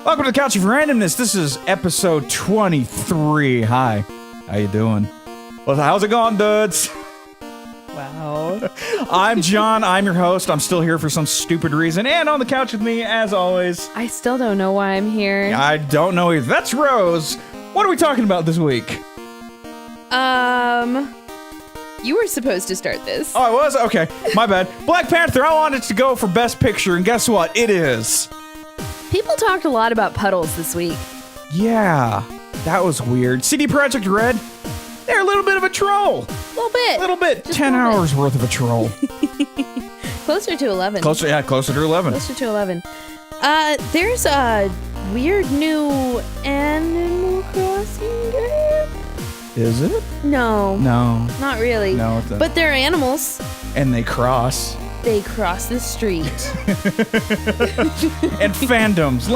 Welcome to the Couch of Randomness. This is episode 23. Hi. How you doing? Well, how's it going, dudes? Wow. I'm John. I'm your host. I'm still here for some stupid reason. And on the couch with me, as always... I still don't know why I'm here. I don't know either. That's Rose. What are we talking about this week? You were supposed to start this. Oh, I was? Okay. My bad. Black Panther, I wanted to go for Best Picture, and guess what? It is. People talked a lot about Puddles this week. Yeah. That was weird. CD Projekt Red, they're a little bit of a troll. A little bit. A little bit. Just 10 a little hours worth of a troll. Closer to 11. Closer to 11. Closer to 11. There's a weird new Animal Crossing game. Is it? No. No. Not really. No, it's not. But they're animals. And they cross. They cross the street. And fandoms.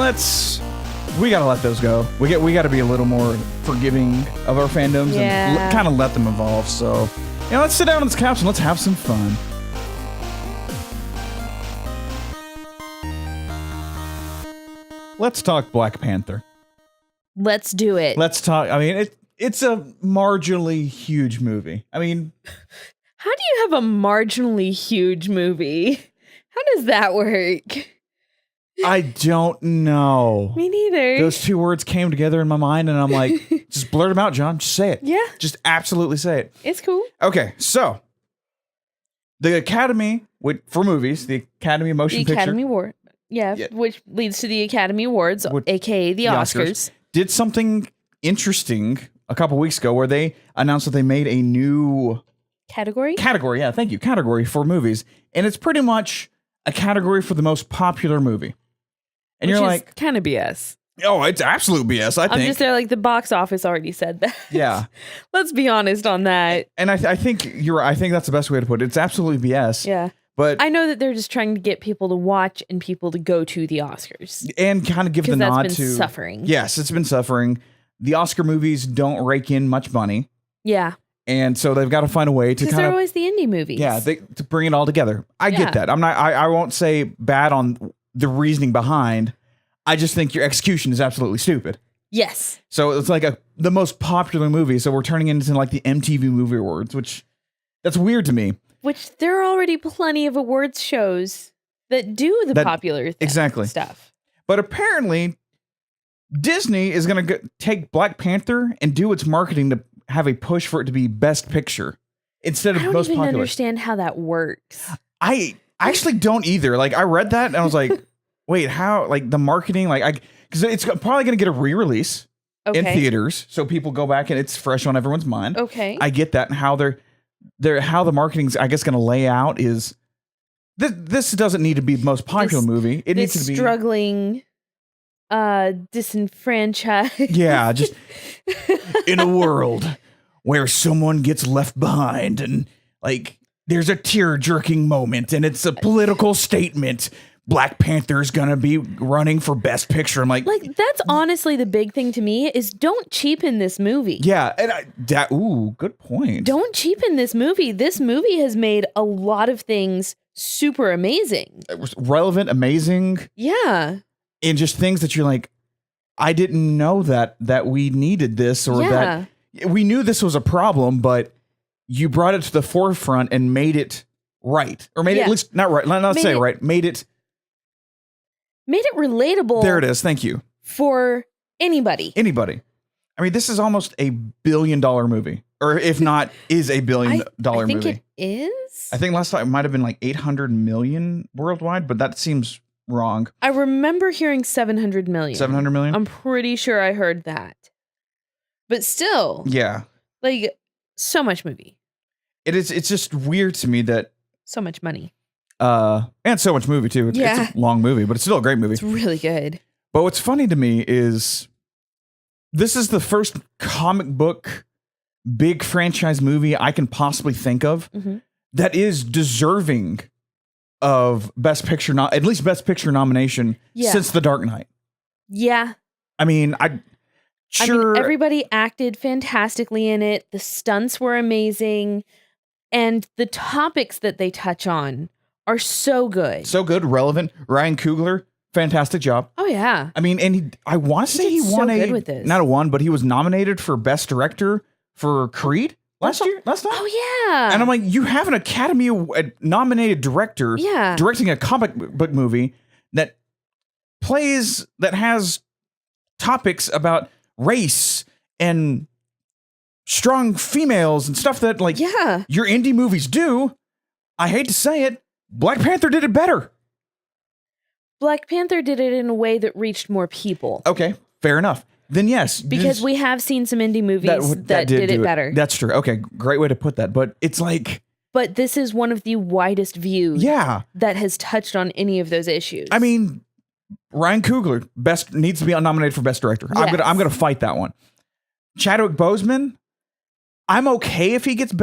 We gotta let those go. We gotta be a little more forgiving of our fandoms and kind of let them evolve. So, let's sit down on this couch and let's have some fun. Let's talk Black Panther. Let's do it. Let's talk. I mean, it's a marginally huge movie. I mean, how do you have a marginally huge movie? How does that work? I don't know. Me neither. Those two words came together in my mind, and I'm like, just blurt them out, John. Just say it. Yeah. Just absolutely say it. It's cool. Okay, so the Academy for movies, the Academy of Motion Picture, Academy Award, which leads to the Academy Awards, aka the Oscars, did something interesting a couple weeks ago where they announced that they made a new category, yeah, thank you, category for movies, and it's pretty much a category for the most popular movie. And which you're is like, kind of BS. Oh, it's absolute BS, I think. I'm just there like the box office already said that. Yeah. Let's be honest on that. And I think you're right. I think that's the best way to put it. It's absolutely BS. Yeah. But I know that they're just trying to get people to watch and people to go to the Oscars. And kind of give the nod that's to... been suffering. Yes, it's been suffering. The Oscar movies don't rake in much money. Yeah. And so they've got to find a way to kind of... they're always the indie movies. Yeah, to bring it all together. I get that. I won't say bad on the reasoning behind. I just think your execution is absolutely stupid. Yes. So it's like the most popular movie. So we're turning it into like the MTV Movie Awards, that's weird to me. Which there are already plenty of awards shows that do the popular stuff. But apparently, Disney is going to take Black Panther and do its marketing to have a push for it to be Best Picture instead of most popular. I don't even understand how that works. I actually don't either. Like, I read that and I was like, wait, how? Like, the marketing, because it's probably going to get a re-release in theaters, so people go back and it's fresh on everyone's mind. Okay, I get that, and how how the marketing's, I guess, going to lay out is this doesn't need to be the most popular movie. It needs to be struggling, disenfranchised. Yeah, just in a world where someone gets left behind, and like there's a tear-jerking moment, and it's a political statement. Black Panther's gonna be running for Best Picture. I'm like that's honestly the big thing to me is don't cheapen this movie. Yeah, and good point. Don't cheapen this movie. This movie has made a lot of things super amazing. It was relevant, amazing. Yeah. And just things that you're like, I didn't know that we needed this, or that we knew this was a problem, but you brought it to the forefront and made it right. Or made it at least not right. Not say right. Made it relatable. There it is. Thank you. For anybody. I mean, this is almost $1 billion movie, or if not, is $1 billion movie. I think it is. I think last time it might have been like 800 million worldwide, but that seems wrong. I remember hearing 700 million. 700 million? I'm pretty sure I heard that. But still. Yeah. Like, so much movie. It's just weird to me that... So much money. And so much movie too. It's a long movie, but it's still a great movie. It's really good. But what's funny to me is this is the first comic book big franchise movie I can possibly think of that is deserving of Best Picture, at least Best Picture nomination since The Dark Knight. Yeah. I mean, everybody acted fantastically in it. The stunts were amazing. And the topics that they touch on are so good. So good, relevant. Ryan Coogler, fantastic job. Oh yeah. I mean, and I want to say he won but he was nominated for Best Director for Creed last time. Oh yeah. And I'm like, you have an Academy nominated director directing a comic book movie that has topics about race and strong females and stuff that your indie movies do. I hate to say it, Black Panther did it better. Black Panther did it in a way that reached more people. Okay, fair enough. Then yes. Because we have seen some indie movies that did it better. That's true. Okay, great way to put that. But it's like... But this is one of the widest views that has touched on any of those issues. I mean, Ryan Coogler needs to be nominated for Best Director. Yes. I'm gonna fight that one. Chadwick Boseman, I'm okay if he gets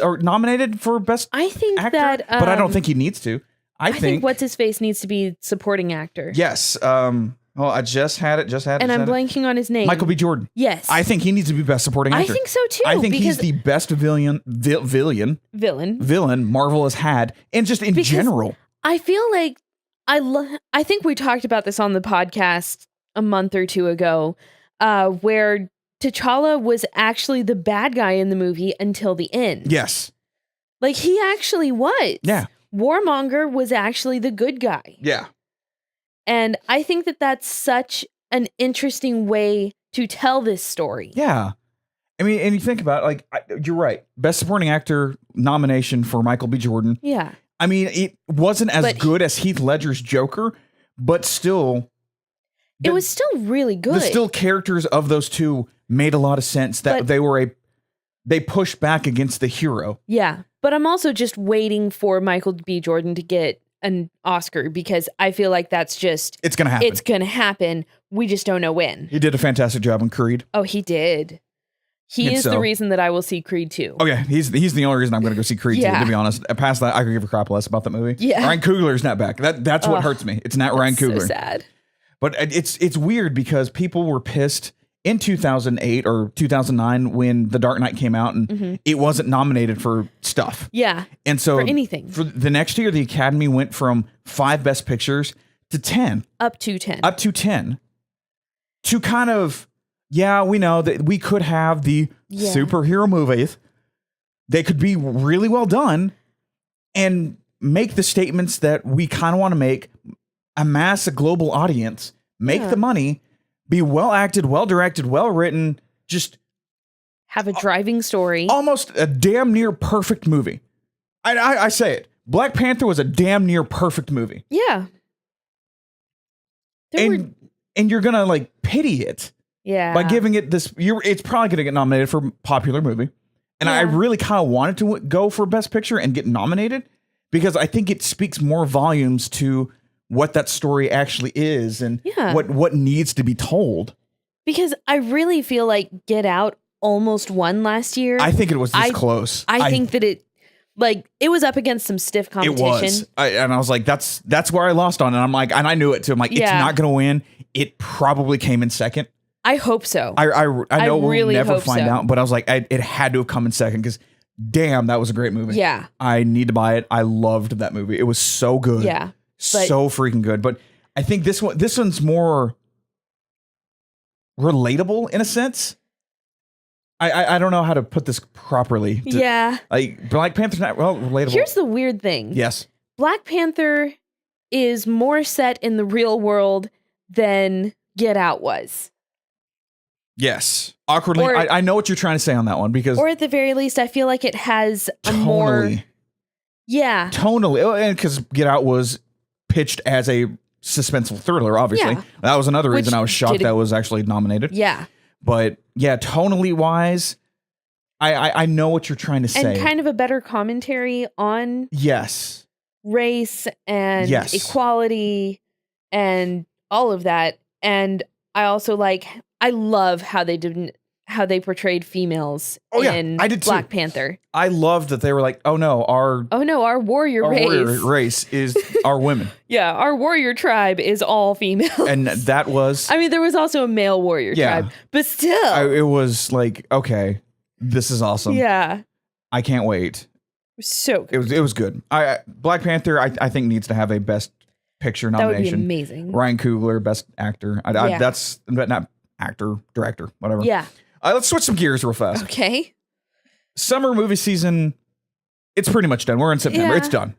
or nominated for Best Actor, that... but I don't think he needs to. I think What's-His-Face needs to be supporting actor. Yes. I just had it. And I'm blanking on his name. Michael B. Jordan. Yes. I think he needs to be Best Supporting Actor. I think so too. I think he's the best villain Marvel has had, and just in general. I feel like I think we talked about this on the podcast a month or two ago, where T'Challa was actually the bad guy in the movie until the end. Yes. Like he actually was. Yeah. Warmonger was actually the good guy. Yeah. And I think that that's such an interesting way to tell this story. Yeah. I mean, and you think about it, you're right. Best Supporting Actor nomination for Michael B. Jordan. Yeah. I mean, it wasn't as good as Heath Ledger's Joker, but still. It was still really good. The still characters of those two made a lot of sense that they pushed back against the hero. Yeah. But I'm also just waiting for Michael B. Jordan to get an Oscar because I feel like that's just... It's going to happen. It's going to happen. We just don't know when. He did a fantastic job in Creed. Oh, he did. He is the reason that I will see Creed 2. Oh, yeah. He's the only reason I'm going to go see Creed 2, to be honest. Past that, I could give a crap less about that movie. Yeah. Ryan Coogler's not back. That's what hurts me. It's not Ryan Coogler. So sad. But it's weird because people were pissed in 2008 or 2009 when The Dark Knight came out and it wasn't nominated for stuff. Yeah. And so for anything. For the next year, the Academy went from 5 Best Pictures to 10. Up to 10. To kind of, we know that we could have the superhero movies. They could be really well done and make the statements that we kind of want to make, amass a global audience, make the money, be well acted, well directed, well written, just have a driving story. Almost a damn near perfect movie. I say it. Black Panther was a damn near perfect movie. Yeah. And you're gonna pity it. Yeah. By giving it this, it's probably gonna get nominated for popular movie. And I really kind of wanted to go for Best Picture and get nominated because I think it speaks more volumes to what that story actually is and what needs to be told. Because I really feel like Get Out almost won last year. I think it was this close. I think that it was up against some stiff competition. It was. And I was like, that's where I lost on. And I'm like, and I knew it too. I'm like, it's not going to win. It probably came in second. I hope so. I know we'll never find out, but I was like, it had to have come in second because damn, that was a great movie. Yeah. I need to buy it. I loved that movie. It was so good. Yeah. So freaking good. But I think this one's more relatable in a sense. I don't know how to put this properly. Black Panther's not relatable. Here's the weird thing. Yes. Black Panther is more set in the real world than Get Out was. Yes. Awkwardly. I know what you're trying to say on that one because... Or at the very least, I feel like it has a more... Yeah. Tonally. And because Get Out was pitched as a suspenseful thriller, obviously. Yeah. That was another reason I was shocked that was actually nominated. Yeah. But yeah, tonally wise, I know what you're trying to say. And kind of a better commentary on race and equality and all of that. And I also I love how they portrayed females in Black Panther. I loved that they were like, oh no, our warrior race is our women. Yeah, our warrior tribe is all females. And that was... I mean, there was also a male warrior tribe, but still. It was like, okay, this is awesome. Yeah. I can't wait. So good. It was good. Black Panther, I think, needs to have a Best Picture nomination. That would be amazing. Ryan Coogler, Best Actor. That's not actor, director, whatever. Yeah. Let's switch some gears real fast. Okay. Summer movie season, it's pretty much done. We're in September. Yeah. It's done.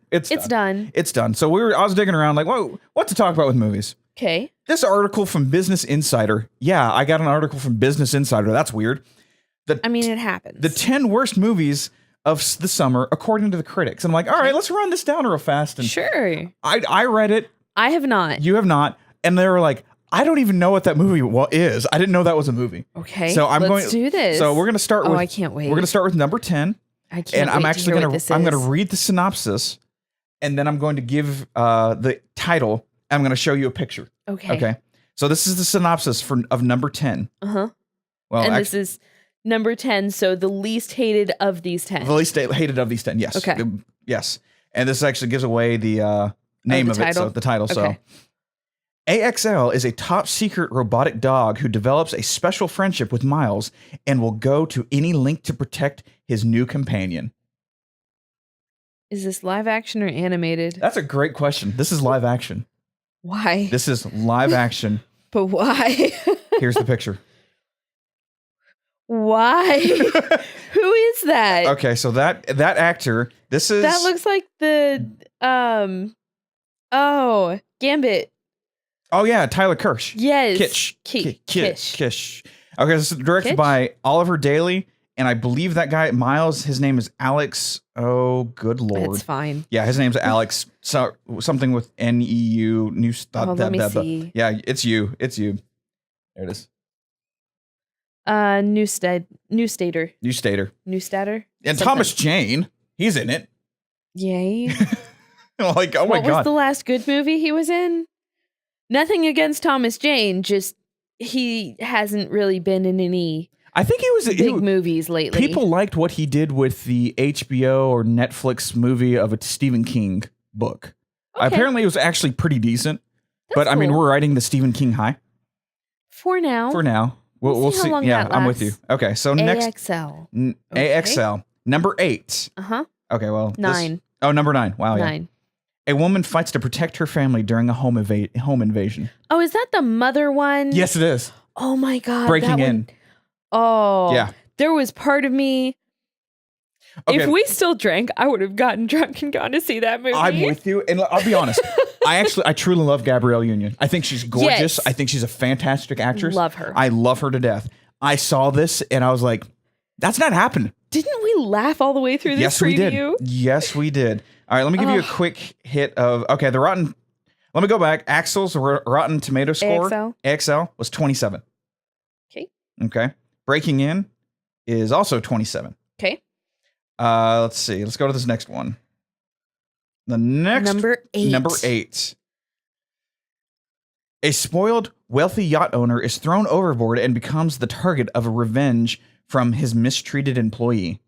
It's done. So I was digging around like, whoa, what to talk about with movies? Okay. This article from Business Insider. Yeah, I got an article from Business Insider. That's weird. It happens. The 10 worst movies of the summer, according to the critics. And I'm like, all right, let's run this down real fast. And sure. I read it. I have not. You have not. And they were like, I don't even know what that movie is. I didn't know that was a movie. Okay. So let's do this. So we're going to start with. I can't wait. We're going to start with number 10. I can't and I'm wait actually going to. I'm going to read the synopsis, and then I'm going to give the title. I'm going to show you a picture. Okay. Okay. So this is the synopsis of number 10. Uh-huh. Well, and this is number 10, so the least hated of these 10. The least hated of these 10, yes. Okay. Yes. And this actually gives away the name of it, so the title. Okay. So AXL is a top secret robotic dog who develops a special friendship with Miles and will go to any length to protect his new companion. Is this live action or animated? That's a great question. This is live action. Why? This is live action. But why? Here's the picture. Why? Who is that? Okay, so that actor, that looks like the Gambit. Oh yeah, Tyler Kirsch. Yes. Kish. Okay, this is directed by Oliver Daly, and I believe that guy Miles, his name is Alex. Oh, good lord. It's fine. Yeah, his name's Alex. So something with Neu. Let me see. Yeah, it's you. There it is. Newstater. And Thomas Jane, he's in it. Yay. Like, oh my God. What was the last good movie he was in? Nothing against Thomas Jane, just he hasn't really been in any I think he was big movies lately. People liked what he did with the HBO or Netflix movie of a Stephen King book. Okay. Apparently it was actually pretty decent. That's cool. I mean, we're riding the Stephen King high. For now. We'll see. How long yeah, that lasts. I'm with you. Okay, so next AXL. AXL number 8. Uh-huh. Okay, well 9. Number 9. Wow, 9. Yeah. A woman fights to protect her family during a home invasion. Oh, is that the mother one? Yes, it is. Oh my God. Breaking in. Oh. Yeah. There was part of me. Okay. If we still drank, I would have gotten drunk and gone to see that movie. I'm with you. And I'll be honest. I truly love Gabrielle Union. I think she's gorgeous. Yes. I think she's a fantastic actress. Love her. I love her to death. I saw this and I was like, that's not happening. Didn't we laugh all the way through this preview? Yes, we did. All right, let me give you a quick hit of, okay, the Rotten, let me go back. Axel's Rotten Tomato score, AXL was 27. Okay. Breaking In is also 27. Okay. Let's see. Let's go to this next one. The next Number 8. A spoiled, wealthy yacht owner is thrown overboard and becomes the target of a revenge from his mistreated employee.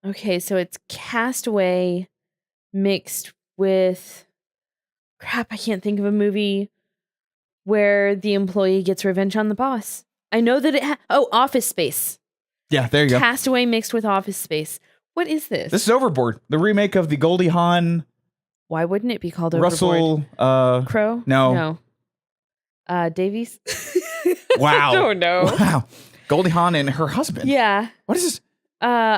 Okay, so it's Castaway mixed with crap. I can't think of a movie where the employee gets revenge on the boss. I know that it. Office Space. Yeah, there you go. Castaway mixed with Office Space. What is this? This is Overboard, the remake of the Goldie Hawn. Why wouldn't it be called Russell Overboard? Crowe? No. Davies? Wow. I don't know. Wow. Goldie Hawn and her husband. Yeah. What is this?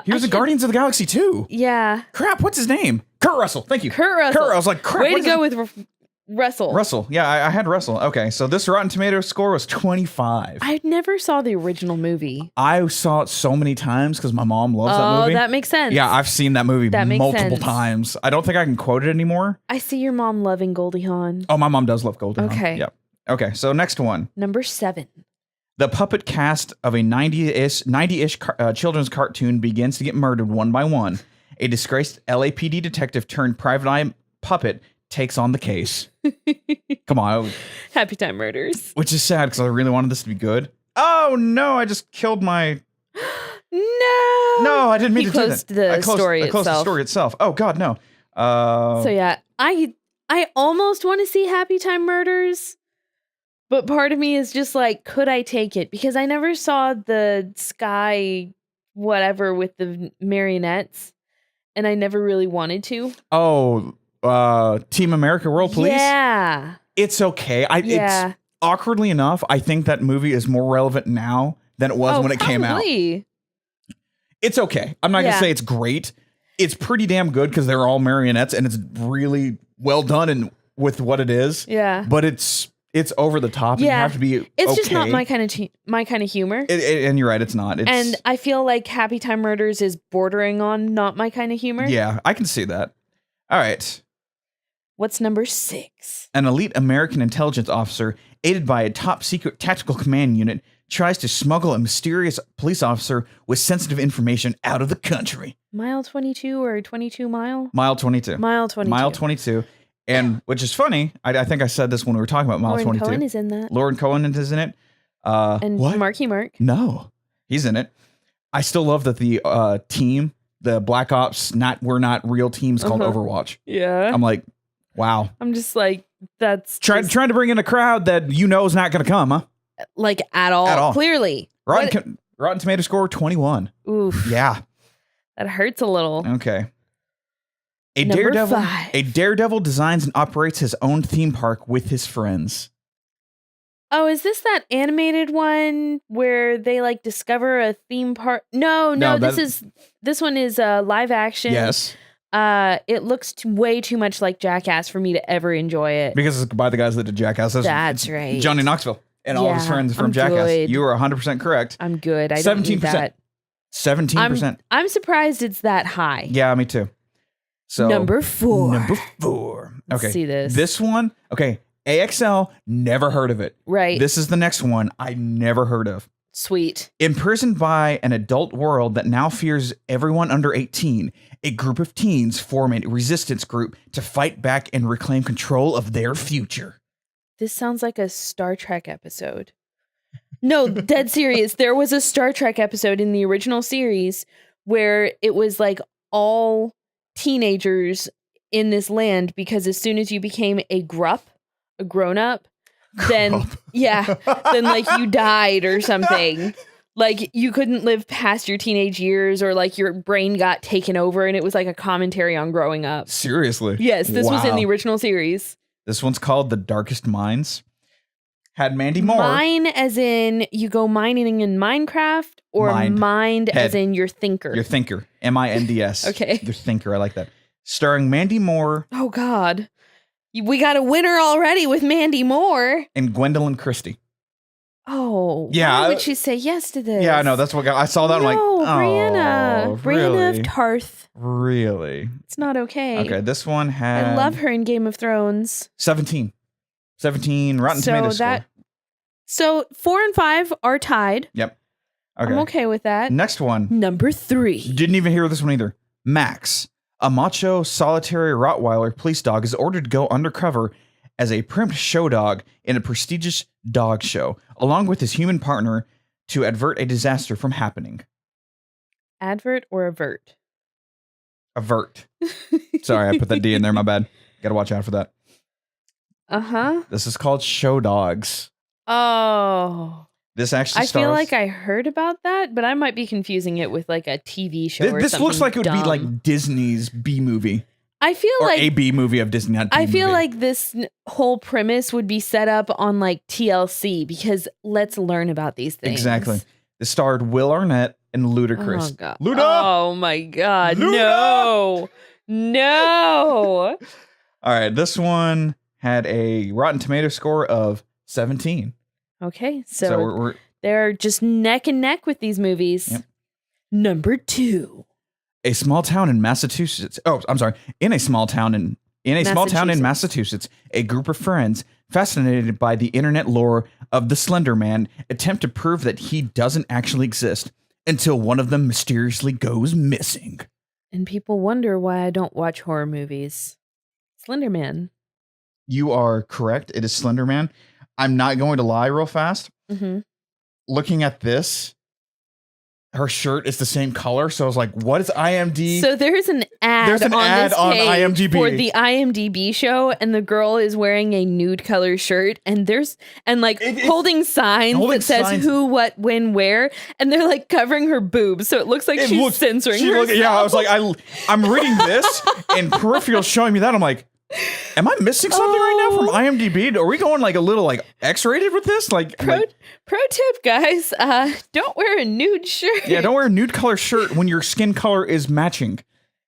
He was in Guardians of the Galaxy 2. Yeah. Crap, what's his name? Kurt Russell. Thank you. Kurt Russell. I was like, crap. Way to go with Russell. Russell. Yeah, I had Russell. Okay, so this Rotten Tomatoes score was 25. I never saw the original movie. I saw it so many times because my mom loves that movie. Oh, that makes sense. Yeah, I've seen that movie multiple times. I don't think I can quote it anymore. I see your mom loving Goldie Hawn. Oh, my mom does love Goldie Hawn. Okay. Yep. Okay, so next one. Number 7. The puppet cast of a 90-ish children's cartoon begins to get murdered one by one. A disgraced LAPD detective turned private eye puppet takes on the case. Come on. Happy Time Murders. Which is sad because I really wanted this to be good. Oh, no, I just killed my... No, I didn't mean to do that. I closed the story itself. Oh, God, no. So, yeah, I almost want to see Happy Time Murders. But part of me is just like, could I take it? Because I never saw the Sky whatever with the marionettes. And I never really wanted to. Oh, Team America World Police. Yeah. It's okay. It's awkwardly enough, I think that movie is more relevant now than it was when it came out. It's okay. I'm not going to say it's great. It's pretty damn good because they're all marionettes and it's really well done and with what it is. Yeah. But it's over the top. Yeah. You have to be It's just not my kind of humor. And you're right, it's not. And I feel like Happy Time Murders is bordering on not my kind of humor. Yeah, I can see that. All right. What's number 6? An elite American intelligence officer, aided by a top-secret tactical command unit, tries to smuggle a mysterious police officer with sensitive information out of the country. Mile 22 or 22 mile? Mile 22. Mile 22. Mile 22. And which is funny, I think I said this when we were talking about Mile 22. Lauren Cohen is in that. Lauren Cohen is in it. And what? Marky Mark. No, he's in it. I still love that the team, the Black Ops, we're not real teams called Overwatch. Yeah. I'm like, wow. I'm just like, that's trying to bring in a crowd that you know is not going to come, huh? Like at all. Clearly. Rotten Tomato score 21. Oof. Yeah. That hurts a little. Okay. Number 5. A daredevil designs and operates his own theme park with his friends. Oh, is this that animated one where they like discover a theme park? No, this one is live action. Yes. It looks way too much like Jackass for me to ever enjoy it. Because it's by the guys that did Jackass. That's right. Johnny Knoxville and all his friends from Jackass. Good. You are 100% correct. I'm good. I don't need that. 17%. I'm surprised it's that high. Yeah, me too. So Number 4. Okay. Let's see this. This one. Okay. AXL. Never heard of it. Right. This is the next one I never heard of. Sweet. Imprisoned by an adult world that now fears everyone under 18, a group of teens form a resistance group to fight back and reclaim control of their future. This sounds like a Star Trek episode. No, dead serious. There was a Star Trek episode in the original series where it was like all teenagers in this land because as soon as you became a grown up, then then like you died or something. Like you couldn't live past your teenage years or like your brain got taken over and it was like a commentary on growing up. Seriously? Yes, this was in the original series. This one's called The Darkest Minds. Had Mandy Moore. Mine as in you go mining in Minecraft or mind as in your thinker? Your thinker. MINDS. Okay. Your thinker. I like that. Starring Mandy Moore. Oh, God. We got a winner already with Mandy Moore. And Gwendolyn Christie. Oh. Yeah. Why would she say yes to this? Yeah, I know. That's what I saw that. I'm like, oh, Brianna. Brianna of Tarth. Really? It's not okay. Okay, this one had... I love her in Game of Thrones. 17 Rotten Tomatoes score. So 4 and 5 are tied. Yep. Okay. I'm okay with that. Next one. Number 3. Didn't even hear this one either. Max, a macho, solitary Rottweiler police dog, is ordered to go undercover as a primped show dog in a prestigious dog show, along with his human partner to avert a disaster from happening. Advert or avert? Avert. Sorry, I put that D in there. My bad. Got to watch out for that. Uh-huh. This is called Show Dogs. Oh. This actually stars... I feel like I heard about that, but I might be confusing it with like a TV show or something. This looks like it would be like Disney's B movie. I feel or like a B movie of Disney. Not I feel like this whole premise would be set up on like TLC because let's learn about these things. Exactly. This starred Will Arnett and Ludacris. Oh, God. Luda! Oh my God. Luda! No. All right. This one had a Rotten Tomato score of 17. Okay. So they're just neck and neck with these movies. Yep. Number 2. A small town in Massachusetts. Oh, I'm sorry. In a small town in Massachusetts, a group of friends, fascinated by the internet lore of the Slender Man, attempt to prove that he doesn't actually exist until one of them mysteriously goes missing. And people wonder why I don't watch horror movies. Slender Man. You are correct. It is Slender Man. I'm not going to lie real fast. Mm-hmm. Looking at this, her shirt is the same color. So I was like, what is IMDb? So there's an ad on IMDb for the IMDb show, and the girl is wearing a nude color shirt, and holding signs that says who, what, when, where, and they're like covering her boobs, so it looks like she's censoring herself. I was like, I'm reading this, and peripheral showing me that. I'm like, Am I missing something right now from IMDb? Are we going like a little like X-rated with this? Pro tip, guys. Don't wear a nude shirt. Yeah, don't wear a nude color shirt when your skin color is matching.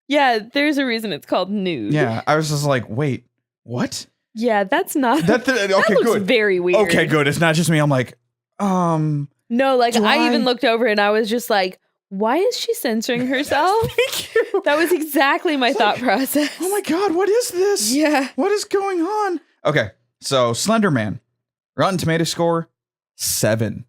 Yeah, there's a reason it's called nude. Yeah, I was just like, wait, what? Yeah, that's not. Okay, that looks good. Very weird. Okay, good. It's not just me. I'm like, No, like I even looked over and I was just like, why is she censoring herself? Thank you. That was exactly my thought process. Oh my God, what is this? Yeah. What is going on? Okay, so Slender Man, Rotten Tomato score 7.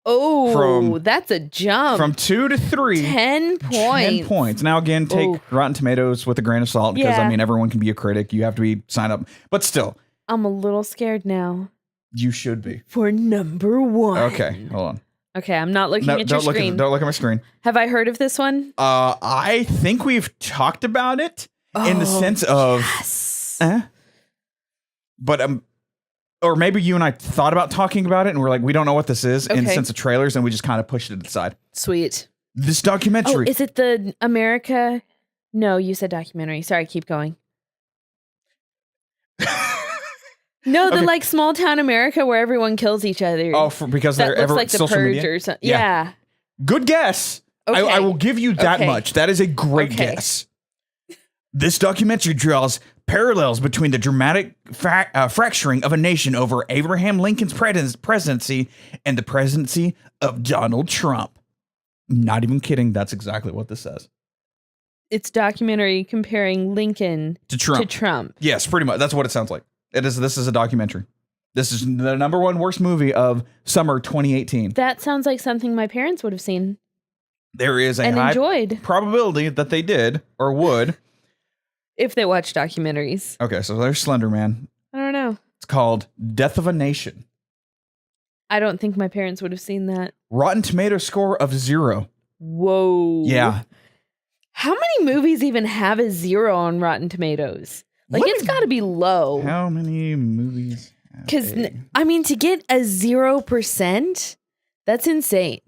Oh, that's a jump. From 2 to 3. 10 points. 10 points. Now, again, take Rotten Tomatoes with a grain of salt because, I mean, everyone can be a critic. You have to be signed up. But still. I'm a little scared now. You should be. For number 1. Okay, hold on. Okay, I'm not looking at your screen. Don't look at my screen. Have I heard of this one? I think we've talked about it in the sense of... Yes. But or maybe you and I thought about talking about it and we're like, we don't know what this is in the sense of trailers and we just kind of pushed it aside. Sweet. This documentary. Oh, is it the America? No, you said documentary. Sorry, keep going. No, the like small town America where everyone kills each other. Oh, because they're ever like the social Purge media? Or something. Yeah. Good guess. Okay. I will give you that much. That is a great guess. This documentary draws parallels between the dramatic fracturing of a nation over Abraham Lincoln's presidency and the presidency of Donald Trump. Not even kidding. That's exactly what this says. It's documentary comparing Lincoln to Trump. Yes, pretty much. That's what it sounds like. This is a documentary. This is the number 1 worst movie of summer 2018. That sounds like something my parents would have seen. There is a high probability that they did or would. If they watch documentaries. Okay, so there's Slender Man. I don't know. It's called Death of a Nation. I don't think my parents would have seen that. Rotten Tomato score of 0. Whoa. Yeah. How many movies even have a 0 on Rotten Tomatoes? Like, it's got to be low. How many movies? Because, I mean, to get a 0%, that's insane.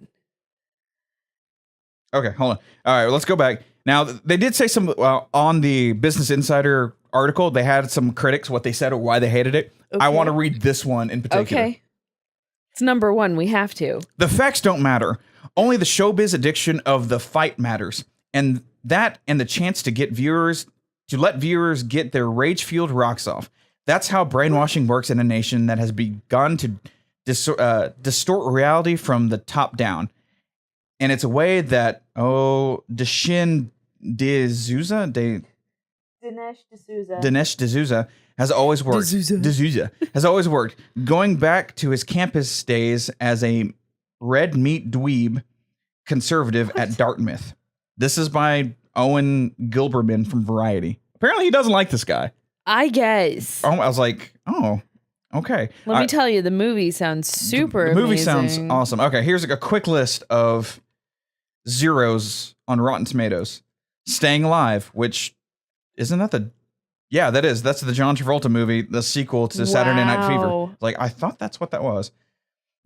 Okay, hold on. All right, well, let's go back. Now, they did say some on the Business Insider article, they had some critics, what they said or why they hated it. Okay. I want to read this one in particular. Okay. It's number 1. We have to. The facts don't matter. Only the showbiz addiction of the fight matters. And the chance to let viewers get their rage-fueled rocks off. That's how brainwashing works in a nation that has begun to distort reality from the top down. And it's a way that, Dinesh D'Souza has always worked. D'Souza has always worked. Going back to his campus days as a red meat dweeb conservative at Dartmouth. This is by Owen Gilberman from Variety. Apparently he doesn't like this guy. I guess. I was like, okay. Let me tell you, the movie sounds super The movie amazing. sounds awesome. Okay, here's a quick list of zeros on Rotten Tomatoes. Staying Alive, which isn't that that is. That's the John Travolta movie, the sequel to Saturday Night Fever. Like, I thought that's what that was.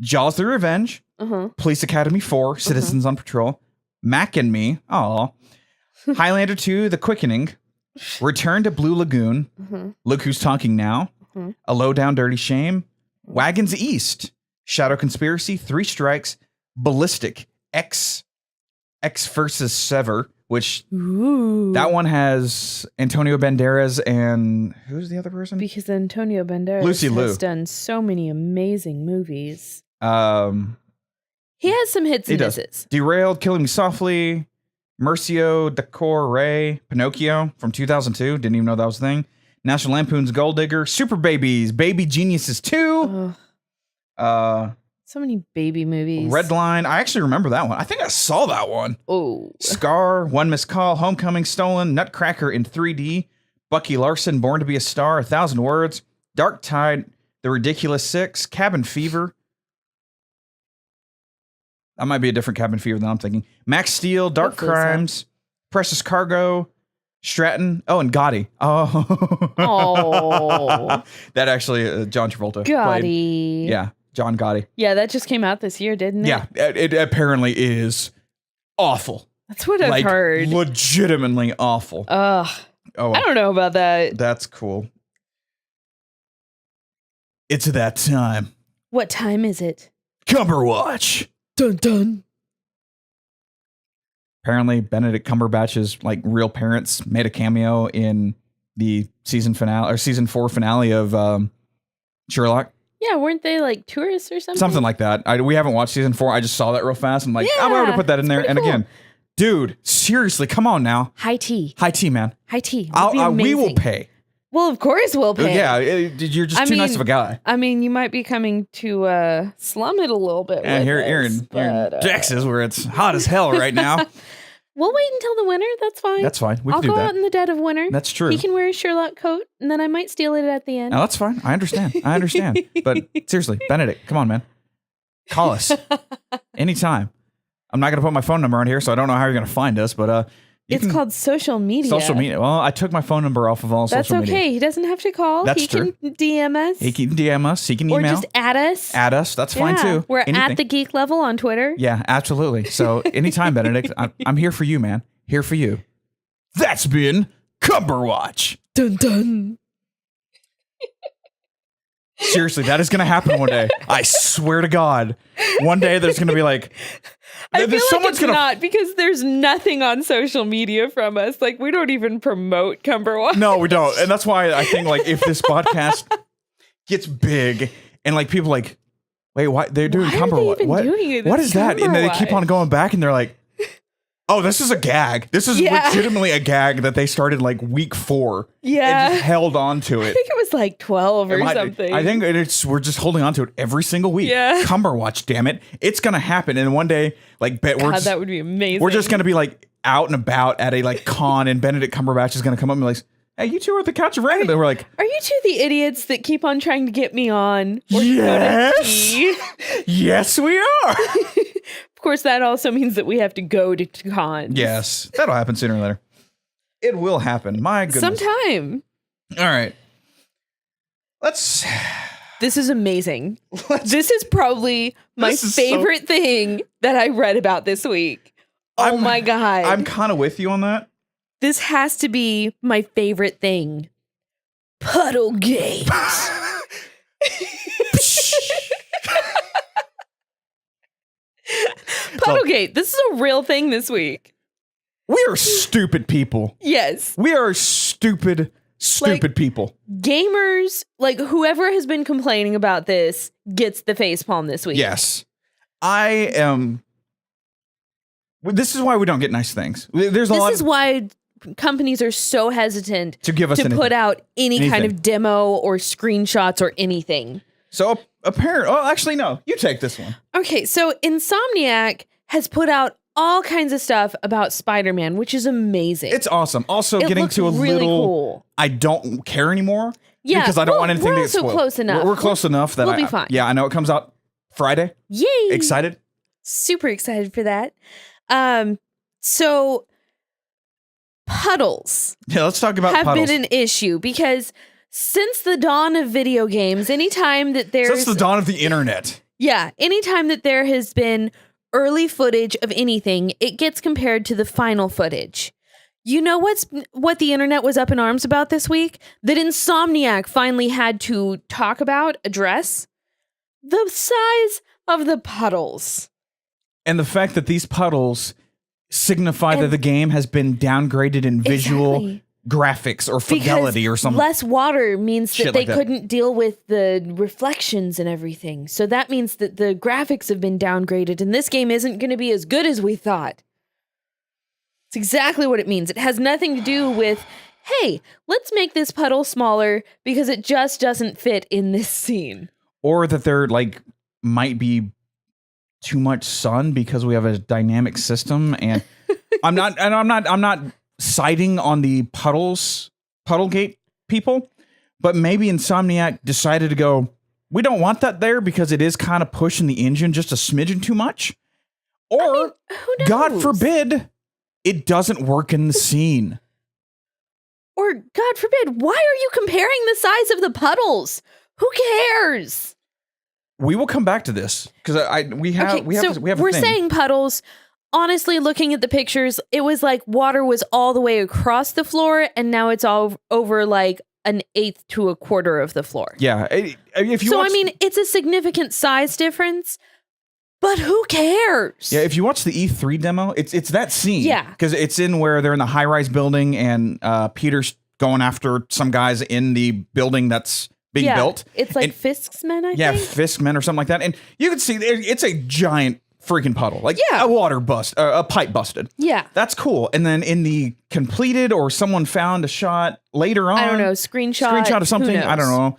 Jaws the Revenge, Police Academy 4, Citizens on Patrol, Mac and Me, Highlander 2, The Quickening, Return to Blue Lagoon, Look Who's Talking Now, A Low Down Dirty Shame, Wagons East, Shadow Conspiracy, 3 Strikes, Ballistic, X versus Sever, which that one has Antonio Banderas and who's the other person? Because Antonio Banderas has done so many amazing movies. He has some hits and misses. Derailed, Killing Me Softly, Mercio Decor Ray, Pinocchio from 2002. Didn't even know that was a thing. National Lampoon's Gold Digger, Super Babies, Baby Geniuses 2. So many baby movies. Redline. I actually remember that one. I think I saw that one. Oh. Scar, One Missed Call, Homecoming Stolen, Nutcracker in 3D, Bucky Larson, Born to be a Star, 1,000 Words, Dark Tide, The Ridiculous Six, Cabin Fever. That might be a different Cabin Fever than I'm thinking. Max Steel, Dark Crimes, Precious Cargo, Stratton. Oh, and Gotti. Oh. That actually, John Travolta. Gotti. Played. Yeah. John Gotti. Yeah, that just came out this year, didn't it? Yeah, it apparently is awful. That's what I've heard. Legitimately awful. Ugh. Oh, I don't know about that. That's cool. It's that time. What time is it? Cumberwatch. Dun dun. Apparently, Benedict Cumberbatch's like real parents made a cameo in the season 4 finale of Sherlock. Yeah, weren't they like tourists or something? Something like that. We haven't watched season 4. I just saw that real fast. I'm like, I'm going to put that in there. And cool. Again, dude, seriously, come on now. High tea. High tea, man. High tea. We will pay. Well, of course we'll pay. Yeah, you're just too nice of a guy. I mean, you might be coming to slum it a little bit. And here in Texas, where it's hot as hell right now. We'll wait until the winter. That's fine. That's fine. I'll go out in the dead of winter. That's true. He can wear a Sherlock coat, and then I might steal it at the end. No, that's fine. I understand. But seriously, Benedict, come on, man. Call us anytime. I'm not going to put my phone number on here, so I don't know how you're going to find us, but it's called social media. Social media. Well, I took my phone number off of all social media. That's okay. He doesn't have to call. That's true. He can DM us. He can DM us. He can email. Or just add us. Add us. That's fine too. We're at the Geek level on Twitter. Yeah, absolutely. So anytime, Benedict, I'm here for you, man. Here for you. That's been Cumberwatch. Dun dun. Seriously, that is going to happen one day. I swear to God. One day there's going to be like... I feel like it's not, because there's nothing on social media from us. Like, we don't even promote Cumberwatch. No, we don't. And that's why I think, like, if this podcast gets big and, like, people like, wait, why? They're doing Cumberwatch. What is that? And then they keep on going back and they're like, oh, this is a gag. This is legitimately a gag that they started like week 4. Yeah. And just held on to it. I think it was like 12 or something. I think we're just holding on to it every single week. Yeah. Cumberwatch, damn it. It's going to happen. And one day, like, that would be amazing. We're just going to be like out and about at a like con, and Benedict Cumberbatch is going to come up and be like, hey, you two are at the couch of random. And we're like, are you two the idiots that keep on trying to get me on? Yes. Yes, we are. Of course, that also means that we have to go to cons. Yes, that'll happen sooner or later. It will happen. My goodness. Sometime. All right. This is amazing. This is probably my favorite thing that I read about this week. Oh my God. I'm kind of with you on that. This has to be my favorite thing. Puddlegate. Puddlegate. This is a real thing this week. We are stupid people. Yes. We are stupid people. Gamers, like whoever has been complaining about this, gets the facepalm this week. Yes. I am. This is why we don't get nice things. This is why companies are so hesitant to give us put out any kind of demo or screenshots or anything. So apparently, actually, no. You take this one. Okay, so Insomniac has put out all kinds of stuff about Spider-Man, which is amazing. It's awesome. Also, getting to a really little. Cool. I don't care anymore. Yeah, because I don't want anything to get spoiled. Close enough. We're close enough that we'll be fine. Yeah, I know it comes out Friday. Yay! Excited? Super excited for that. So Puddles. Yeah, let's talk about have Puddles. Been an issue because since the dawn of video games, anytime that since the dawn of the internet. Yeah, anytime that there has been early footage of anything, it gets compared to the final footage. You know what the internet was up in arms about this week? That Insomniac finally had to address? The size of the puddles. And the fact that these puddles signify that the game has been downgraded in visual graphics or fidelity or something. Less water means that they like couldn't deal with the reflections and everything. So that means that the graphics have been downgraded and this game isn't going to be as good as we thought. It's exactly what it means. It has nothing to do with, hey, let's make this puddle smaller because it just doesn't fit in this scene. Or that there might be too much sun because we have a dynamic system, and I'm not siding on the Puddlegate people, but maybe Insomniac decided to go, we don't want that there because it is kind of pushing the engine just a smidgen too much. Or God forbid it doesn't work in the scene. Or God forbid, why are you comparing the size of the puddles? Who cares? We will come back to this because we're saying Puddles. honestly, looking at the pictures, it was like water was all the way across the floor, and now it's all over like an eighth to a quarter of the floor. Yeah. If you it's a significant size difference, but who cares? Yeah, if you watch the E3 demo, it's that scene. Yeah. Because it's in where they're in the high-rise building and Peter's going after some guys in the building that's being built. It's like Fisk's Men, I think. Yeah, Fisk's Men or something like that. And you can see it's a giant freaking puddle. Like a water bust, a pipe busted. Yeah. That's cool. And then in the completed or someone found a shot later on. I don't know, screenshot of something. I don't know.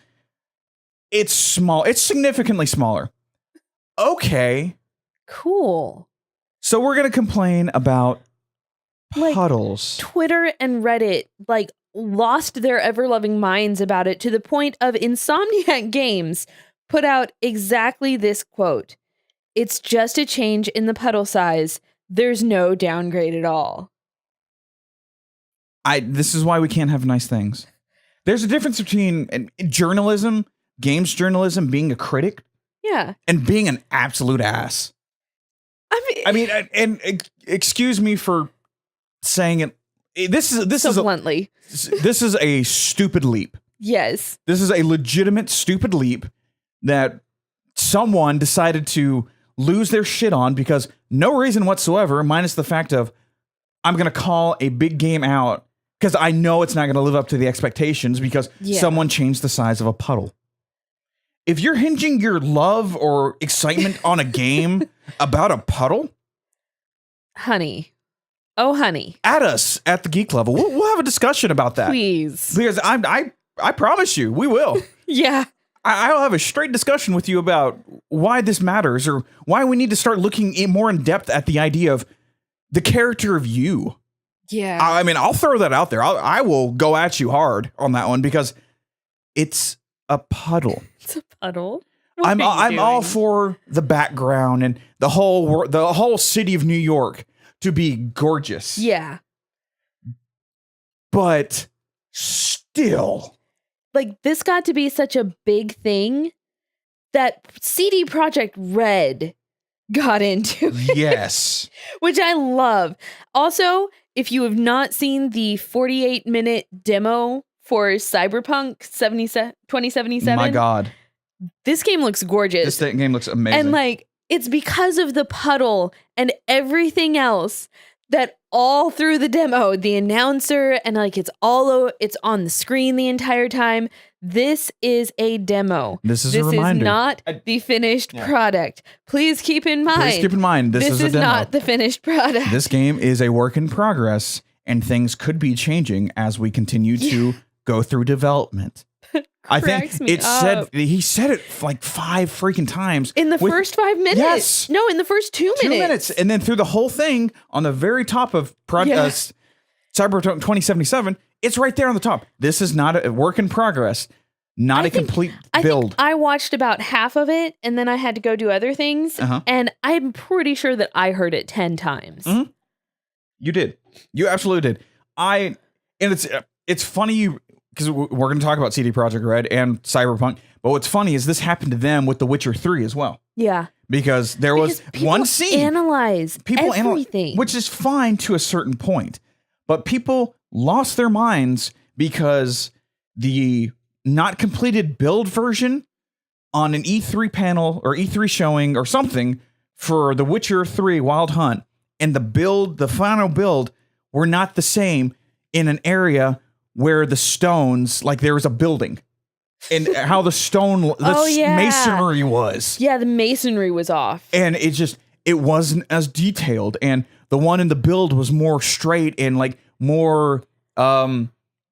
It's small. It's significantly smaller. Okay. Cool. So we're going to complain about puddles. Twitter and Reddit lost their ever-loving minds about it to the point of Insomniac Games put out exactly this quote. "It's just a change in the puddle size. There's no downgrade at all." This is why we can't have nice things. There's a difference between journalism, games journalism, being a critic, and being an absolute ass. I mean, and excuse me for saying it. This is bluntly. This is a stupid leap. Yes. This is a legitimate stupid leap that someone decided to lose their shit on because no reason whatsoever, minus the fact of I'm going to call a big game out because I know it's not going to live up to the expectations because someone changed the size of a puddle. If you're hinging your love or excitement on a game about a puddle, honey, at us at the Geek Level, we'll have a discussion about that, please. Because I promise you, we will. Yeah, I'll have a straight discussion with you about why this matters or why we need to start looking more in depth at the idea of the character of you. Yeah, I mean, I'll throw that out there. I will go at you hard on that one because it's a puddle. It's a puddle. I'm all for the background and the whole city of New York to be gorgeous. Yeah. But still, this got to be such a big thing that CD Projekt Red got into it. Yes. Which I love. Also, if you have not seen the 48-minute demo for Cyberpunk 2077. My God. This game looks gorgeous. This game looks amazing. And it's because of the puddle and everything else that all through the demo, the announcer and it's on the screen the entire time. This is a demo. This is a reminder. This is not the finished product. Please keep in mind. This is a demo. Not the finished product. This game is a work in progress and things could be changing as we continue to go through development. I think he said it 5 freaking times in the first 5 minutes. Yes, no, in the first 2 minutes. 2 minutes, and then through the whole thing on the very top of Cyberpunk 2077, it's right there on the top. This is not a work in progress, not a complete build. I watched about half of it, and then I had to go do other things, and I'm pretty sure that I heard it 10 times. Mm-hmm. You did. You absolutely did. And it's funny because we're going to talk about CD Projekt Red and Cyberpunk, but what's funny is this happened to them with The Witcher 3 as well. Yeah. Because there was one scene. People analyze everything. Which is fine to a certain point. But people lost their minds because the not completed build version on an E3 panel or E3 showing or something for The Witcher 3 Wild Hunt and the final build were not the same in an area where the stones, there was a building and how the masonry was. Yeah, the masonry was off. And it wasn't as detailed. And the one in the build was more straight and more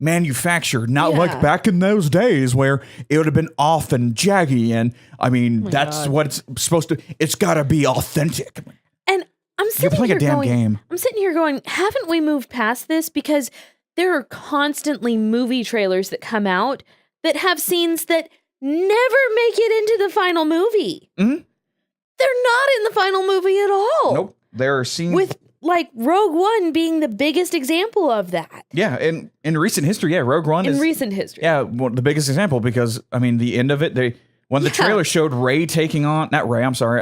manufactured, not like back in those days where it would have been off and jaggy. And I mean, what it's supposed to, it's got to be authentic. And you're playing a damn game. I'm sitting here going, haven't we moved past this? Because there are constantly movie trailers that come out that have scenes that never make it into the final movie. Mm-hmm. They're not in the final movie at all. Nope. There are scenes with Rogue One being the biggest example of that. Yeah, and in recent history, Rogue One is recent history. Yeah, the biggest example because I mean the end of it, when the trailer showed Rey taking on not Rey, I'm sorry,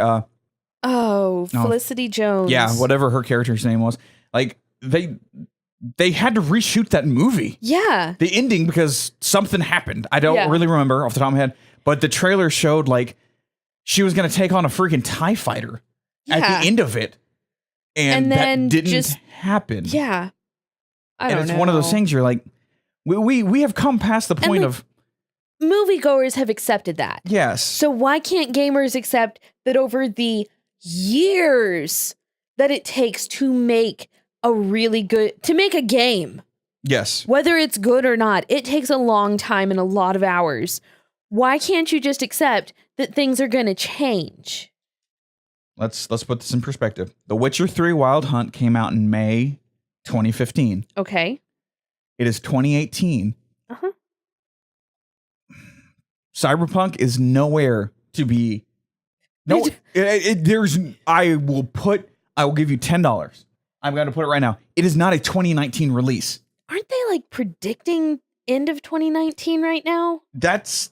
Oh, Felicity Jones. Yeah, whatever her character's name was. Like, they had to reshoot that movie. Yeah. The ending, because something happened. I don't really remember off the top of my head, but the trailer showed like she was going to take on a freaking TIE fighter at the end of it. And that didn't happen. Yeah. I don't know. And it's one of those things you're like, we have come past the point of... Moviegoers have accepted that. Yes. So why can't gamers accept that over the years that it takes to make a game? Yes. Whether it's good or not, it takes a long time and a lot of hours. Why can't you just accept that things are going to change? Let's put this in perspective. The Witcher 3 Wild Hunt came out in May 2015. Okay. It is 2018. Uh-huh. Cyberpunk is nowhere to be. No, I will give you $10. I'm going to put it right now. It is not a 2019 release. Aren't they like predicting end of 2019 right now? That's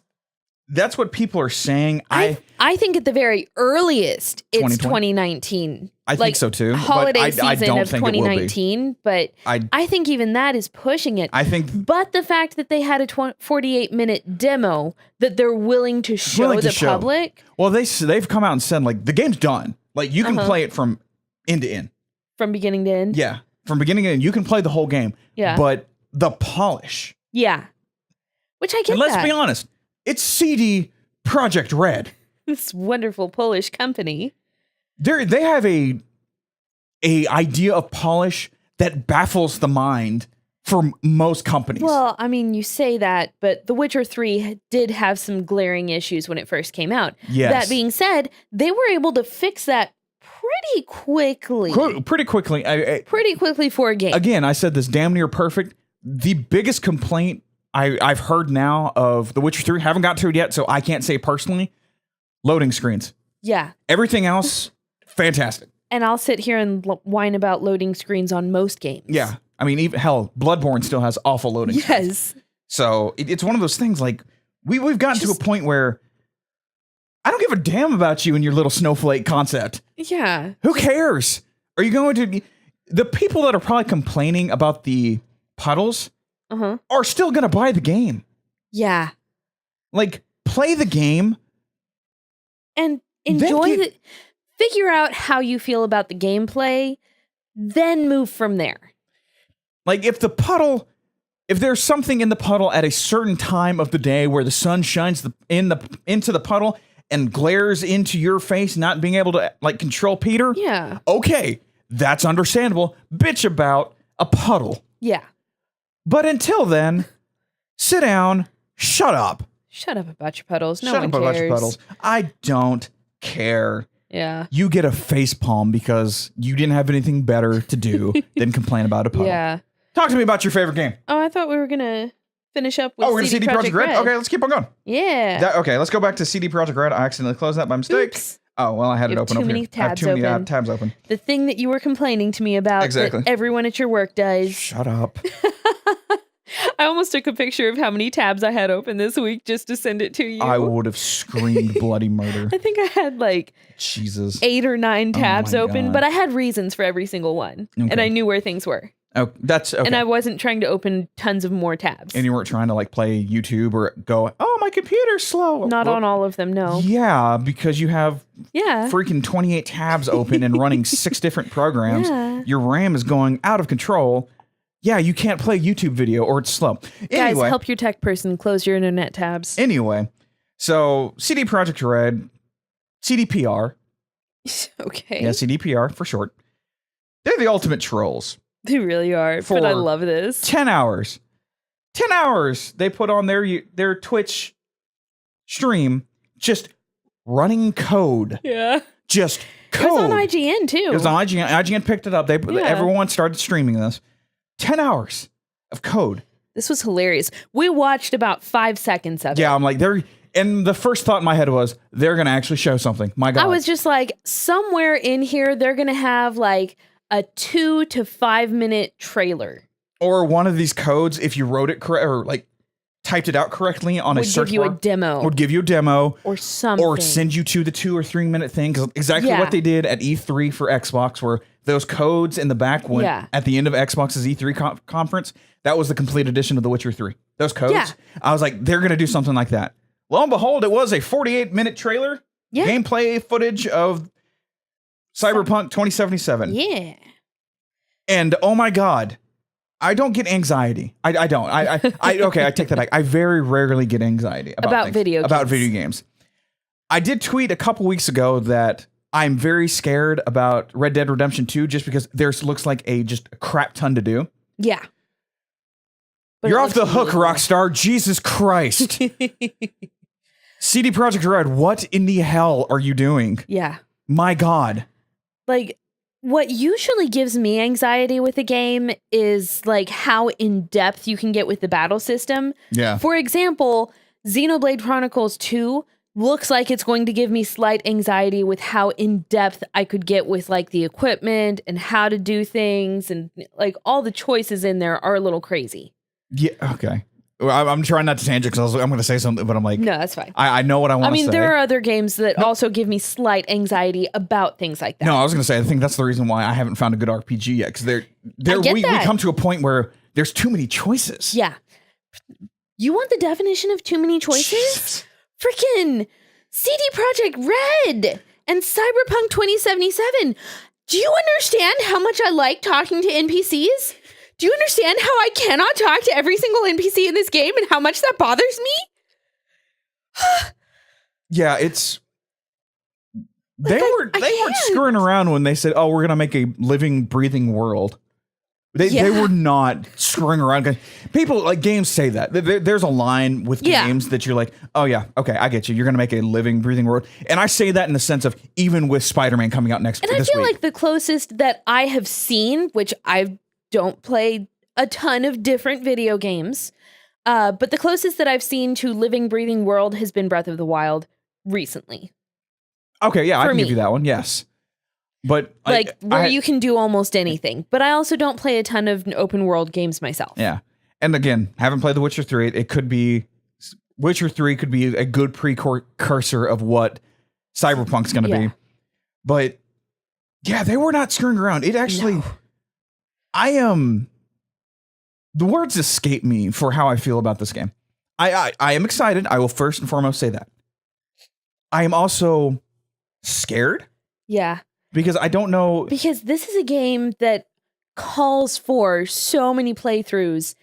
what people are saying. I think at the very earliest, it's 2019. I think so too. Holiday season of 2019, but I think even that is pushing it. But the fact that they had a 48-minute demo that they're willing to show the public. Well, they've come out and said like the game's done. Like you can play it from end to end. From beginning to end? Yeah. From beginning to end. You can play the whole game. Yeah. But the polish. Yeah. Which I get. And let's be honest. It's CD Projekt Red. This wonderful Polish company. They have a idea of polish that baffles the mind for most companies. Well, I mean, you say that, but The Witcher 3 did have some glaring issues when it first came out. Yes. That being said, they were able to fix that pretty quickly. Pretty quickly for a game. Again, I said this damn near perfect. The biggest complaint I've heard now of The Witcher 3, haven't got to it yet, so I can't say personally, loading screens. Yeah. Everything else, fantastic. And I'll sit here and whine about loading screens on most games. Yeah. I mean, even Bloodborne still has awful loading screens. Yes. So it's one of those things like we've gotten to a point where I don't give a damn about you and your little snowflake concept. Yeah. Who cares? Are you going to... The people that are probably complaining about the puddles are still going to buy the game. Yeah. Like, play the game. And enjoy figure out how you feel about the gameplay, then move from there. Like, if there's something in the puddle at a certain time of the day where the sun shines into the puddle and glares into your face, not being able to, like, control Peter. Yeah. Okay, that's understandable. Bitch about a puddle. Yeah. But until then, sit down, shut up. Shut up about your puddles. No one cares. Shut up about your puddles. I don't care. Yeah. You get a face palm because you didn't have anything better to do than complain about a puddle. Yeah. Talk to me about your favorite game. Oh, I thought we were going to finish up with CD Projekt Red? Okay, let's keep on going. Yeah. Okay, let's go back to CD Projekt Red. I accidentally closed that by mistake. Oops. Oh, well, I had it open over here. I have too many tabs open. The thing that you were complaining to me about that everyone at your work does. Shut up. I almost took a picture of how many tabs I had open this week just to send it to you. I would have screamed bloody murder. I think I had like Jesus 8 or 9 tabs open, but I had reasons for every single one. Okay. And I knew where things were. Oh, that's okay. And I wasn't trying to open tons of more tabs. And you weren't trying to like play YouTube or go, oh, my computer's slow. Not on all of them, no. Yeah, because you have freaking 28 tabs open and running 6 different programs. Yeah. Your RAM is going out of control. Yeah, you can't play YouTube video or it's slow. Guys, help your tech person close your internet tabs. Anyway, so CD Projekt Red, CDPR. Okay. Yeah, CDPR for short. They're the ultimate trolls. They really are, but I love this. 10 hours. 10 hours they put on their Twitch stream just running code. Yeah. Just code. It was on IGN too. It was on IGN. IGN picked it up. Everyone started streaming this. 10 hours of code. This was hilarious. We watched about 5 seconds of it. Yeah, I'm like, and the first thought in my head was, they're going to actually show something. My God. I was just like, somewhere in here, they're going to have like a 2 to 5 minute trailer. Or one of these codes, if you wrote it correct, or like typed it out correctly on a search bar. Would give you a demo. Or something. Or send you to the 2 or 3 minute thing. Because exactly what they did at E3 for Xbox, where those codes in the back went at the end of Xbox's E3 conference. That was the complete edition of The Witcher 3. Those codes. Yeah. I was like, they're going to do something like that. Lo and behold, it was a 48-minute trailer. Yeah. Gameplay footage of Cyberpunk 2077. Yeah. And oh my God. I don't get anxiety. I don't. Okay, I take that back. I very rarely get anxiety about video games. I did tweet a couple weeks ago that I'm very scared about Red Dead Redemption 2 just because there looks like just a crap ton to do. Yeah. But you're off the hook, Rockstar. Jesus Christ. CD Projekt Red, what in the hell are you doing? Yeah. My God. Like, what usually gives me anxiety with a game is like how in depth you can get with the battle system. Yeah. For example, Xenoblade Chronicles 2 looks like it's going to give me slight anxiety with how in depth I could get with like the equipment and how to do things, and like all the choices in there are a little crazy. Yeah. Okay. I'm trying not to tangent because I'm going to say something, but I'm like, no, that's fine. I know what I want to say. I mean, there are other games that also give me slight anxiety about things like that. No, I was going to say, I think that's the reason why I haven't found a good RPG yet, because we come to a point where there's too many choices. Yeah. You want the definition of too many choices? Freaking CD Projekt Red and Cyberpunk 2077. Do you understand how much I like talking to NPCs? Do you understand how I cannot talk to every single NPC in this game and how much that bothers me? Yeah, they weren't screwing around when they said, "Oh, we're gonna make a living, breathing world." They were not screwing around. People like games say that. There's a line with games that you're like, "Oh yeah, okay, I get you. You're gonna make a living, breathing world." And I say that in the sense of even with Spider-Man coming out this week. And I feel like the closest that I have seen, which I don't play a ton of different video games, but the closest that I've seen to living, breathing world has been Breath of the Wild recently. Okay, yeah, I can give you that one, yes. But like where you can do almost anything. But I also don't play a ton of open world games myself. Yeah. And again, haven't played The Witcher 3. Witcher 3 could be a good precursor of what Cyberpunk's going to be. But yeah, they were not screwing around. It actually... No. The words escape me for how I feel about this game. I am excited. I will first and foremost say that. I am also scared. Yeah. Because I don't know. Because this is a game that calls for so many playthroughs,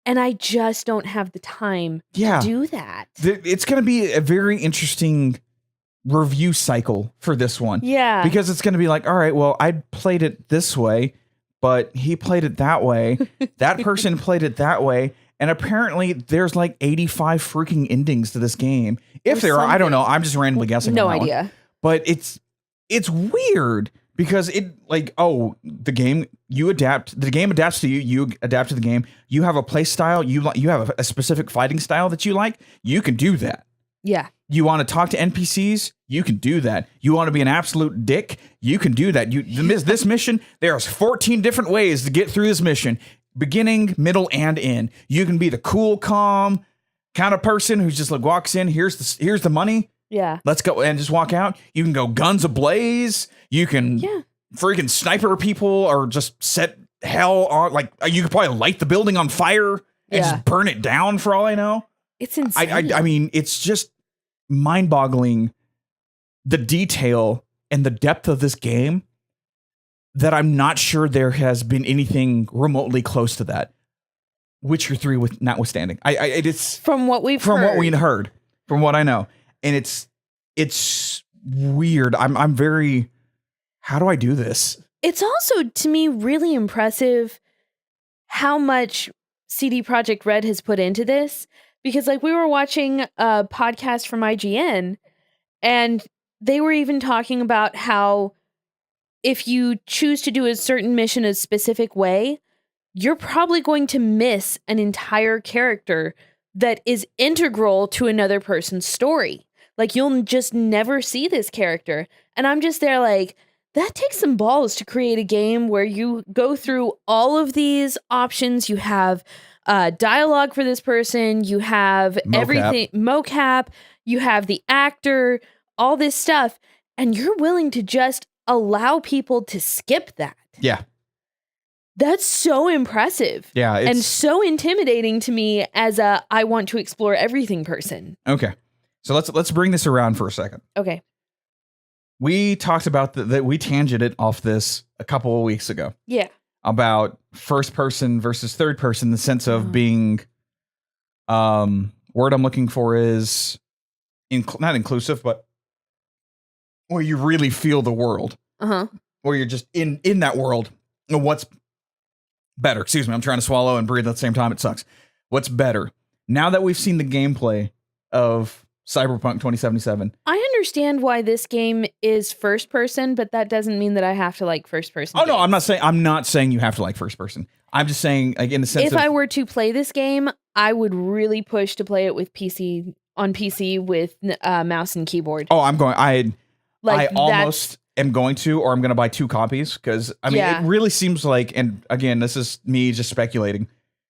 and I just don't have the time to do that. It's going to be a very interesting review cycle for this one. Yeah. Because it's going to be like, all right, well, I played it this way, but he played it that way. That person played it that way. And apparently there's like 85 freaking endings to this game. If there are, I don't know. I'm just randomly guessing. No idea. But it's weird because the game adapts to you. You adapt to the game. You have a play style. You have a specific fighting style that you like. You can do that. Yeah. You want to talk to NPCs? You can do that. You want to be an absolute dick? You can do that. This mission, there's 14 different ways to get through this mission. Beginning, middle, and end. You can be the cool, calm kind of person who's just like walks in, here's the money. Yeah. Let's go, and just walk out. You can go guns ablaze. You can freaking sniper people or just set hell on. Like you could probably light the building on fire and just burn it down for all I know. It's insane. I mean, it's just mind-boggling the detail and the depth of this game that I'm not sure there has been anything remotely close to that. Witcher 3 notwithstanding. It's from what we've heard, from what I know. And it's weird. I'm very, how do I do this? It's also, to me, really impressive how much CD Projekt Red has put into this. Because like we were watching a podcast from IGN, and they were even talking about how if you choose to do a certain mission a specific way, you're probably going to miss an entire character that is integral to another person's story. Like you'll just never see this character. And I'm just there like, that takes some balls to create a game where you go through all of these options. You have dialogue for this person. You have everything, mocap. You have the actor, all this stuff. And you're willing to just allow people to skip that. Yeah. That's so impressive. Yeah. And so intimidating to me as I want to explore everything person. Okay. So let's bring this around for a second. Okay. We talked about that we tangented off this a couple of weeks ago. Yeah. About first person versus third person, the sense of being, word I'm looking for is not inclusive, but where you really feel the world. Where you're just in that world. And what's better? Excuse me, I'm trying to swallow and breathe at the same time. It sucks. What's better? Now that we've seen the gameplay of Cyberpunk 2077. I understand why this game is first person, but that doesn't mean that I have to like first person. Oh, no, I'm not saying you have to like first person. I'm just saying, like, in the sense if I were to play this game, I would really push to play it with PC with mouse and keyboard. Oh, I almost am going to, or I'm going to buy 2 copies because it really seems like, and again, this is me just speculating.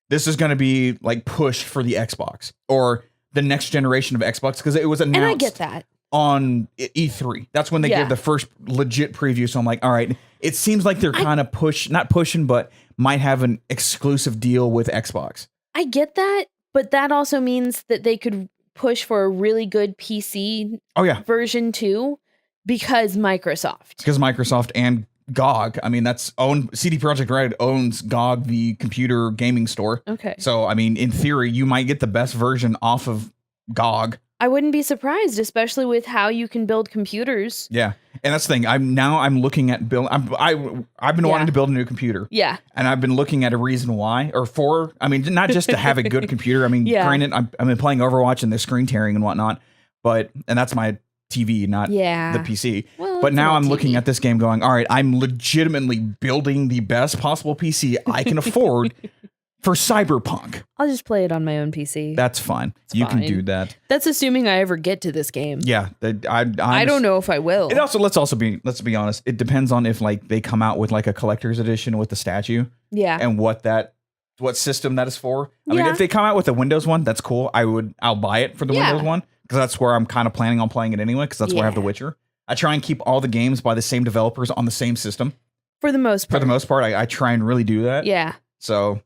This is going to be like pushed for the Xbox or the next generation of Xbox because it was announced. And I get that. On E3. That's when they gave the first legit preview. So I'm like, all right, it seems like they're kind of not pushing, but might have an exclusive deal with Xbox. I get that, but that also means that they could push for a really good PC version too, because Microsoft and GOG. I mean, that's CD Projekt Red owns GOG, the computer gaming store. Okay. So, I mean, in theory, you might get the best version off of GOG. I wouldn't be surprised, especially with how you can build computers. Yeah. And that's the thing. I'm looking at build. I've been wanting to build a new computer. Yeah. And I've been looking at a reason why, or for, I mean, not just to have a good computer. I mean, granted, I've been playing Overwatch and the screen tearing and whatnot, and that's my TV, not the PC. Well, but now I'm looking at this game going, all right, I'm legitimately building the best possible PC I can afford for Cyberpunk. I'll just play it on my own PC. That's fine. You can do that. That's assuming I ever get to this game. Yeah. I don't know if I will. It also, let's be honest. It depends on if like they come out with like a collector's edition with the statue. Yeah. And what system that is for. I mean, if they come out with a Windows one, that's cool. I'll buy it for the Windows one because that's where I'm kind of planning on playing it anyway because that's where I have The Witcher. I try and keep all the games by the same developers on the same system. For the most part. I try and really do that. Yeah. So,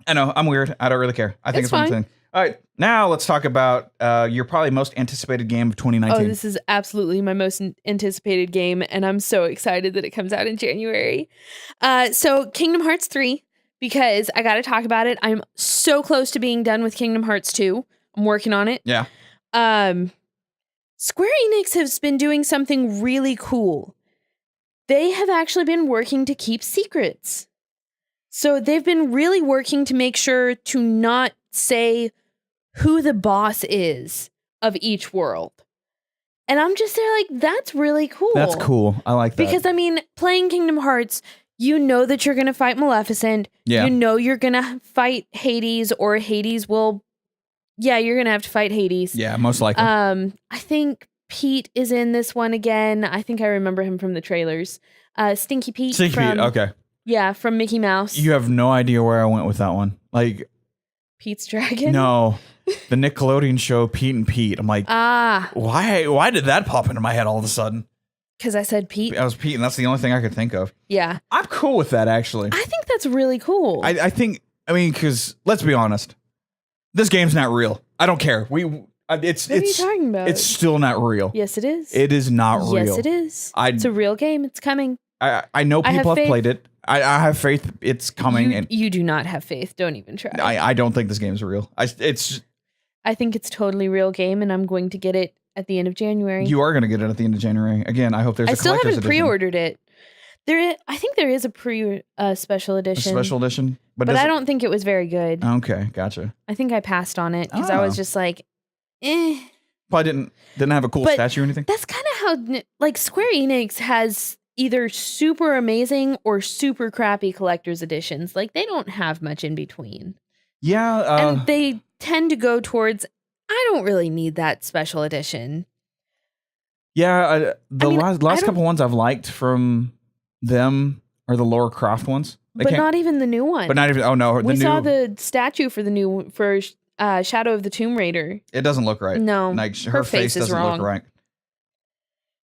I know, I'm weird. I don't really care. I think it's one thing. All right, now let's talk about your probably most anticipated game of 2019. Oh, this is absolutely my most anticipated game, and I'm so excited that it comes out in January. So Kingdom Hearts 3, because I got to talk about it. I'm so close to being done with Kingdom Hearts 2. I'm working on it. Yeah. Square Enix has been doing something really cool. They have actually been working to keep secrets. So they've been really working to make sure to not say who the boss is of each world. And I'm just there like, that's really cool. That's cool. I like that. Because, I mean, playing Kingdom Hearts, you know that you're going to fight Maleficent. Yeah. You know you're going to fight Hades, or Hades will... Yeah, you're going to have to fight Hades. Yeah, most likely. I think Pete is in this one again. I think I remember him from the trailers. Stinky Pete. Pete, okay. Yeah, from Mickey Mouse. You have no idea where I went with that one. Like Pete's Dragon? No. The Nickelodeon show Pete and Pete. I'm like, why did that pop into my head all of a sudden? Because I said Pete. I was Pete, and that's the only thing I could think of. Yeah. I'm cool with that, actually. I think that's really cool. I mean, because let's be honest, this game's not real. I don't care. What are you talking about? It's still not real. Yes, it is. It is not real. Yes, it is. It's a real game. It's coming. I know people have played it. I have faith it's coming. You do not have faith. Don't even try. I don't think this game's real. I think it's totally real game, and I'm going to get it at the end of January. You are going to get it at the end of January. Again, I hope there's a collector's edition. I still haven't pre-ordered it. I think there is a special edition. A special edition? But I don't think it was very good. Okay, gotcha. I think I passed on it because I was just like, eh. Probably didn't have a cool statue or anything? That's kind of how, like, Square Enix has either super amazing or super crappy collector's editions. Like, they don't have much in between. Yeah. And they tend to go towards, I don't really need that special edition. Yeah. Last couple ones I've liked from them are the Lara Croft ones. But not even the new one. But not even. Oh no, we saw the statue for the new Shadow of the Tomb Raider. It doesn't look right. No, like her face doesn't wrong. look right.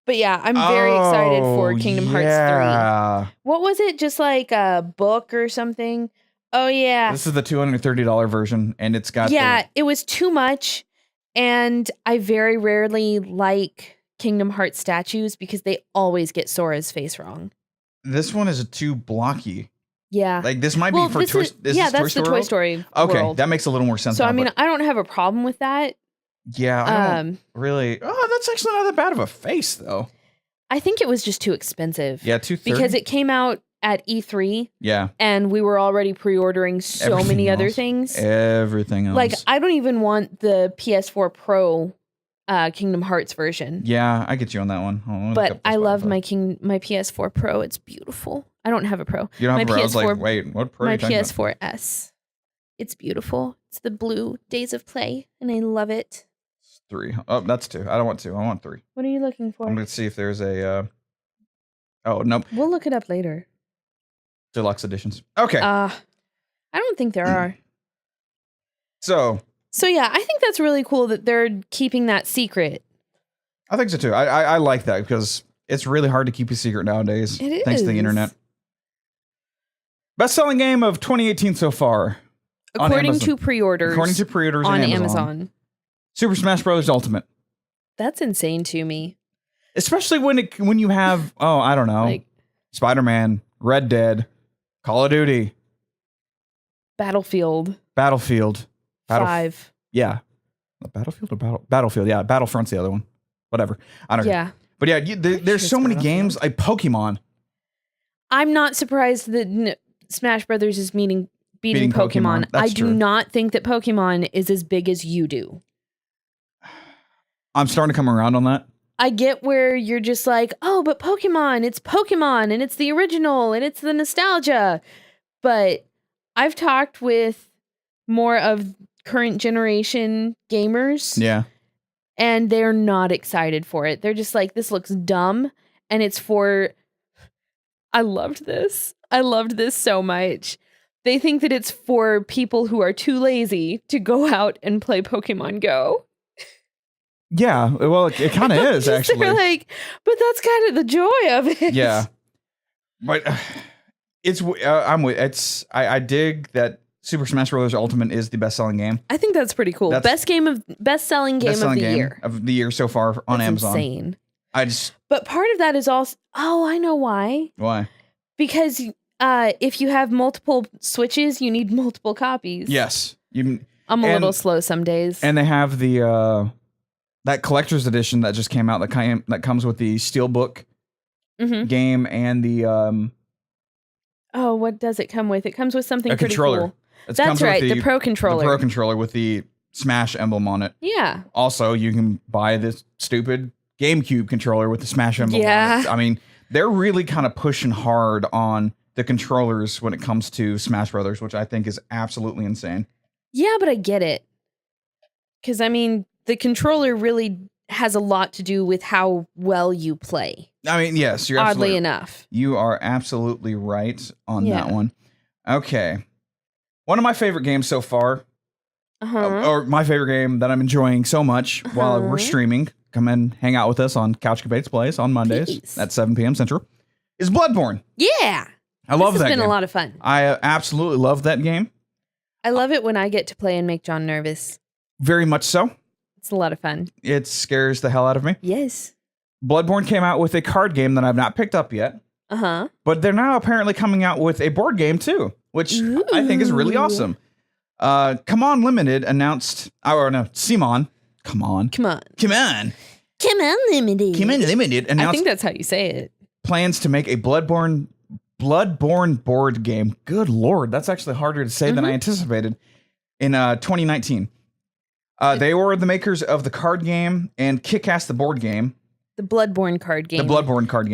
But yeah, I'm very excited for Kingdom Hearts 3. What was it? Just like a book or something? Oh yeah. This is the $230 version, and it's got. It was too much, and I very rarely like Kingdom Hearts statues because they always get Sora's face wrong. This one is too blocky. Yeah. Like this might be for Toy Story. That's the Toy Story world. That makes a little more sense. So I mean, I don't have a problem with that. Yeah, I don't really. Oh, that's actually not that bad of a face, though. I think it was just too expensive. Yeah, $230 because it came out at E3. Yeah, and we were already pre-ordering many other things. Everything else. Like I don't even want the PS4 Pro Kingdom Hearts version. Yeah, I get you on that one. But I love my PS4 Pro. It's beautiful. I don't have a Pro. You don't have a Pro? I was like, wait, what Pro? My PS4S. It's beautiful. It's the blue Days of Play, and I love it. 3. Oh, that's 2. I don't want 2. I want 3. What are you looking for? I'm going to see if there's a... Oh, nope. We'll look it up later. Deluxe editions. Okay. I don't think there are. So yeah, I think that's really cool that they're keeping that secret. I think so too. I like that because it's really hard to keep a secret nowadays. It is. Thanks to the internet. Best-selling game of 2018 so far. According to pre-orders. According to pre-orders on Amazon. Super Smash Bros. Ultimate. That's insane to me. Especially when you have, I don't know, like Spider-Man, Red Dead, Call of Duty, Battlefield 5. Yeah. Battlefield or Battlefield. Yeah, Battlefront's the other one. Whatever. I don't know. Yeah. But yeah, there's so many games. Like Pokemon. I'm not surprised that Smash Brothers is beating Pokemon. I do not think that Pokemon is as big as you do. I'm starting to come around on that. I get where you're just like, oh, but Pokemon, and it's the original, and it's the nostalgia. But I've talked with more of current generation gamers. Yeah. And they're not excited for it. They're just like, this looks dumb. And it's for... I loved this so much. They think that it's for people who are too lazy to go out and play Pokemon Go. Yeah, well, it kind of is actually. They're like, but that's kind of the joy of it. Yeah, but I dig that Super Smash Bros. Ultimate is the best-selling game. I think that's pretty cool. Best-selling game of the year so far on Amazon. Insane. But part of that is also. Oh, I know why. Why? Because if you have multiple Switches, you need multiple copies. Yes, I'm a little slow some days. And they have the that collector's edition that just came out that comes with the Steelbook game and the Oh, what does it come with? It comes with something pretty controller. Cool. That's right, the Pro Controller. The Pro Controller with the Smash emblem on it. Yeah. Also, you can buy this stupid GameCube controller with the Smash emblem on it. I mean, they're really kind of pushing hard on the controllers when it comes to Smash Brothers, which I think is absolutely insane. Yeah, but I get it. Because, I mean, the controller really has a lot to do with how well you play. I mean, yes, you're oddly enough. You are absolutely right on that one. Okay. One of my favorite games so far, or my favorite game that I'm enjoying so much while we're streaming, come and hang out with us on Couch Debates Plays on Mondays at 7 p.m. Central, is Bloodborne. Yeah. I love that game. It's been a lot of fun. I absolutely love that game. I love it when I get to play and make John nervous. Very much so. It's a lot of fun. It scares the hell out of me. Yes. Bloodborne came out with a card game that I've not picked up yet. But they're now apparently coming out with a board game too, which I think is really awesome. Come On Limited announced, Simon. Come on Limited. Announced, I think that's how you say it. Plans to make a Bloodborne board game. Good Lord, that's actually harder to say than I anticipated. In 2019. They were the makers of the card game and Kick-Ass the board game. The Bloodborne card game.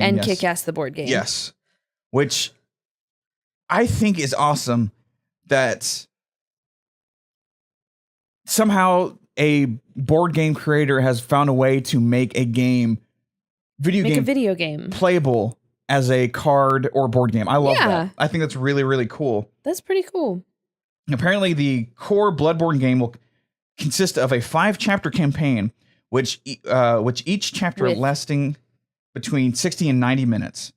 And yes. Kick-Ass the board game. Yes. Which I think is awesome that somehow a board game creator has found a way to make a video game playable as a card or board game. I love that. I think that's really, really cool. That's pretty cool. Apparently, the core Bloodborne game will consist of a 5-chapter campaign, which each chapter lasting between 60 and 90 minutes.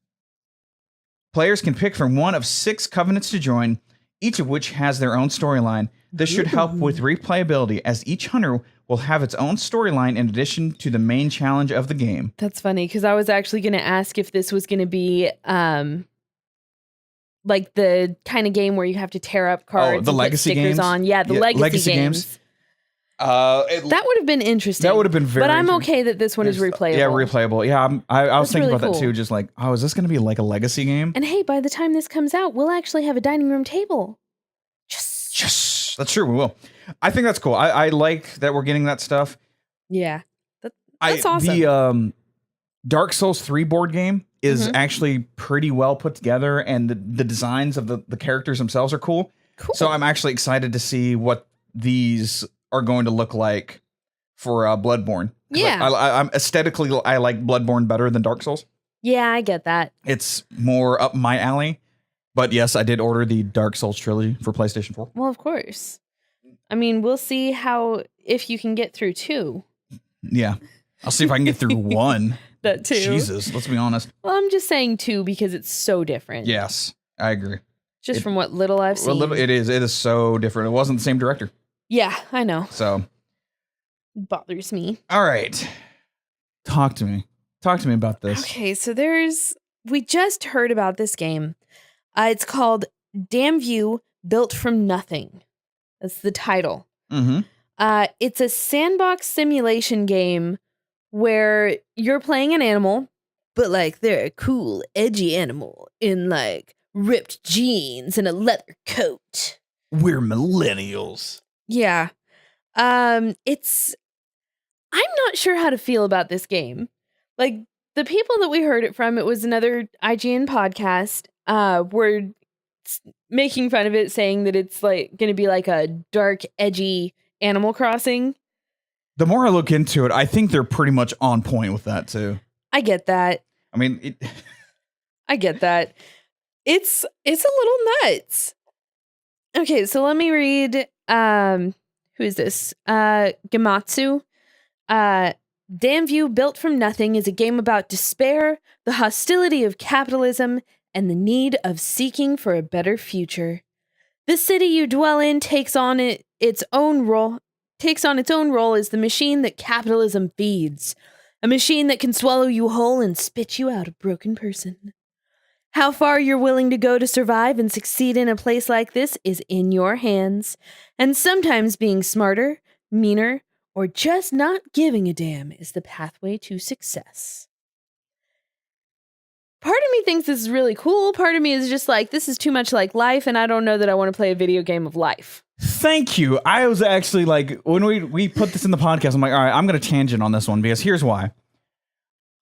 Players can pick from one of 6 covenants to join, each of which has their own storyline. This should help with replayability, as each hunter will have its own storyline in addition to the main challenge of the game. That's funny, because I was actually going to ask if this was going to be like the kind of game where you have to tear up cards the and legacy put stickers games? on. Yeah, the legacy games. That would have been interesting. That would have been very. But I'm okay that this one is replayable. Yeah, replayable. Yeah, I was thinking really about that too. Just like, is this going to be like a legacy game? And hey, by the time this comes out, we'll actually have a dining room table. Yes, that's true. We will. I think that's cool. I like that we're getting that stuff. Yeah, that's awesome. The Dark Souls 3 board game is actually pretty well put together, and the designs of the characters themselves are cool. So I'm actually excited to see what these are going to look like for Bloodborne. Yeah. I'm aesthetically, I like Bloodborne better than Dark Souls. Yeah, I get that. It's more up my alley. But yes, I did order the Dark Souls trilogy for PlayStation 4. Well, of course. I mean, we'll see if you can get through 2. Yeah. I'll see if I can get through 1. That too. Jesus, let's be honest. Well, I'm just saying 2 because it's so different. Yes, I agree. Just from what little I've seen. It is so different. It wasn't the same director. Yeah, I know. So. It bothers me. All right. Talk to me. Talk to me about this. Okay, so we just heard about this game. It's called Damnview, Built from Nothing. That's the title. Mm-hmm. It's a sandbox simulation game where you're playing an animal, but like they're a cool, edgy animal in like ripped jeans and a leather coat. We're millennials. Yeah. I'm not sure how to feel about this game. Like the people that we heard it from, it was another IGN podcast, were making fun of it, saying that it's like going to be like a dark, edgy Animal Crossing. The more I look into it, I think they're pretty much on point with that too. I get that. I mean, I get that. It's a little nuts. Okay, so let me read. Who is this? Gamatsu. Damnview, Built from Nothing is a game about despair, the hostility of capitalism, and the need of seeking for a better future. The city you dwell in takes on its own role as the machine that capitalism feeds, a machine that can swallow you whole and spit you out a broken person. How far you're willing to go to survive and succeed in a place like this is in your hands, and sometimes being smarter, meaner, or just not giving a damn is the pathway to success. Part of me thinks this is really cool. Part of me is just like, this is too much like life, and I don't know that I want to play a video game of life. Thank you. I was actually like, when we put this in the podcast, I'm like, all right, I'm going to tangent on this one because here's why.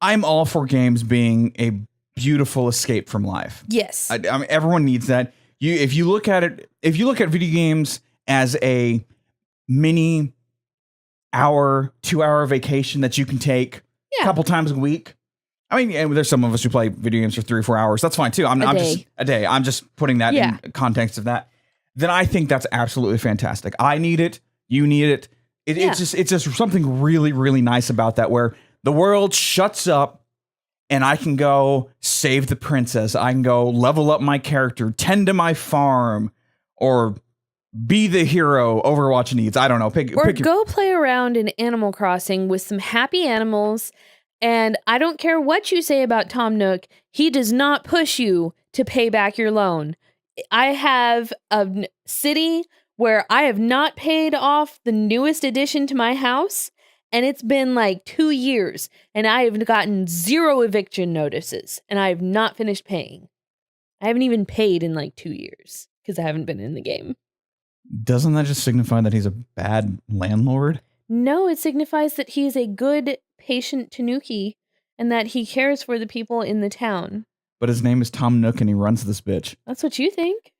I'm all for games being a beautiful escape from life. Yes. I mean, everyone needs that. If you look at video games as a mini hour, 2-hour vacation that you can take a couple times a week. I mean, there's some of us who play video games for 3 or 4 hours. That's fine too. I'm just a day. I'm just putting that in context of that. Then I think that's absolutely fantastic. I need it. You need it. It's just something really, really nice about that, where the world shuts up and I can go save the princess. I can go level up my character, tend to my farm, or be the hero Overwatch needs. I don't know. Go play around in Animal Crossing with some happy animals. And I don't care what you say about Tom Nook. He does not push you to pay back your loan. I have a city where I have not paid off the newest addition to my house, and it's been like 2 years, and I have gotten 0 eviction notices, and I have not finished paying. I haven't even paid in like 2 years because I haven't been in the game. Doesn't that just signify that he's a bad landlord? No, it signifies that he is a good patient Tanuki and that he cares for the people in the town. But his name is Tom Nook and he runs this bitch. That's what you think.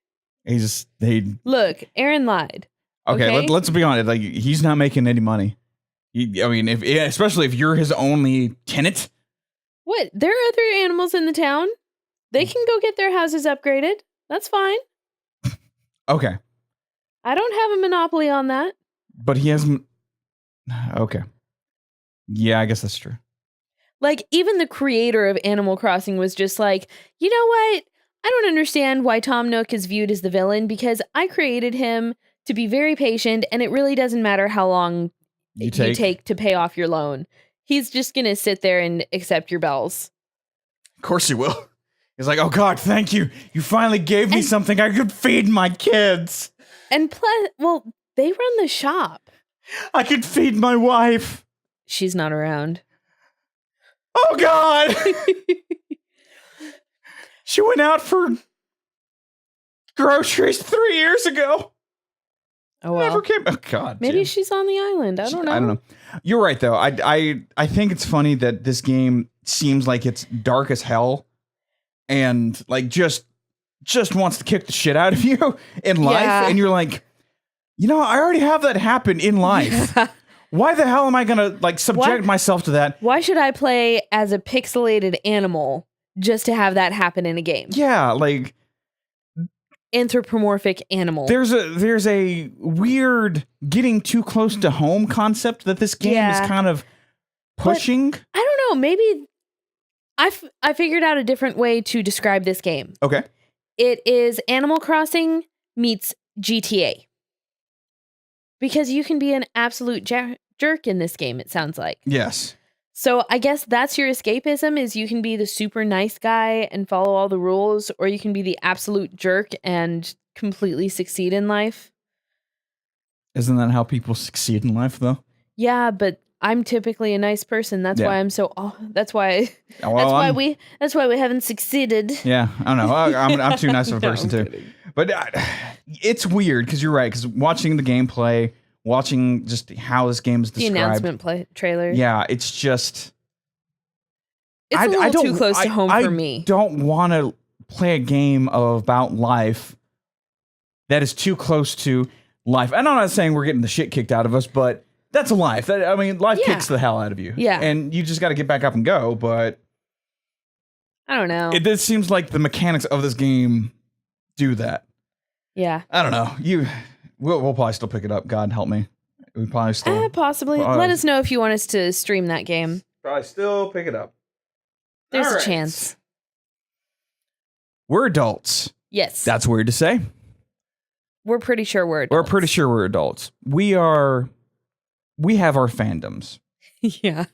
Look, Aaron lied. Okay? Let's be honest. Like, he's not making any money. Especially if you're his only tenant. What? There are other animals in the town? They can go get their houses upgraded. That's fine. Okay. I don't have a monopoly on that. But he hasn't. Okay. Yeah, I guess that's true. Like, even the creator of Animal Crossing was just like, you know what? I don't understand why Tom Nook is viewed as the villain because I created him to be very patient, and it really doesn't matter how long you take to pay off your loan. He's just going to sit there and accept your bells. Of course he will. He's like, oh, God, thank you. You finally gave me something I could feed my kids. And well, they run the shop. I could feed my wife. She's not around. Oh, God. She went out for groceries 3 years ago. Oh, well. Never came. Oh, God. Maybe Jim. she's on the island. I don't know. You're right, though. I think it's funny that this game seems like it's dark as hell and like just wants to kick the shit out of you in life. Yeah. And you're like, I already have that happen in life. Yeah. Why the hell am I going to like subject myself to that? Why should I play as a pixelated animal just to have that happen in a game? Yeah, like anthropomorphic animal. There's a weird getting too close to home concept that this game is kind of pushing. But I don't know. Maybe I figured out a different way to describe this game. Okay. It is Animal Crossing meets GTA. Because you can be an absolute jerk in this game, it sounds like. Yes. So I guess that's your escapism, is you can be the super nice guy and follow all the rules, or you can be the absolute jerk and completely succeed in life. Isn't that how people succeed in life, though? Yeah, but I'm typically a nice person. That's why I'm so. That's why we haven't succeeded. Yeah, I don't know. I'm too nice of a person too. Kidding. But it's weird because you're right. Because watching the gameplay, watching just how this game is described, the announcement trailer. Yeah, it's just. It's a little too close to home for me. I don't want to play a game about life that is too close to life. And I'm not saying we're getting the shit kicked out of us, but. That's a life. Life kicks the hell out of you. Yeah. And you just got to get back up and go, but... I don't know. It seems like the mechanics of this game do that. Yeah. I don't know. We'll probably still pick it up. God help me. We probably still... possibly. Let us know if you want us to stream that game. Probably still pick it up. There's a chance. We're adults. Yes. That's weird to say. We're pretty sure we're adults. We're pretty sure we're adults. We have our fandoms. Yeah.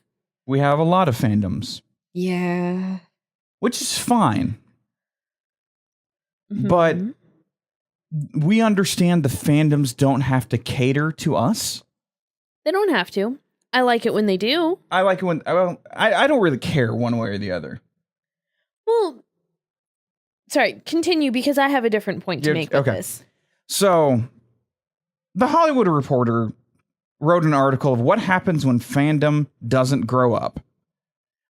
We have a lot of fandoms. Yeah. Which is fine. Mm-hmm. But we understand the fandoms don't have to cater to us. They don't have to. I like it when they do. I like it when... I don't really care one way or the other. Well, sorry, continue because I have a different point to make with this. So, The Hollywood Reporter wrote an article of what happens when fandom doesn't grow up.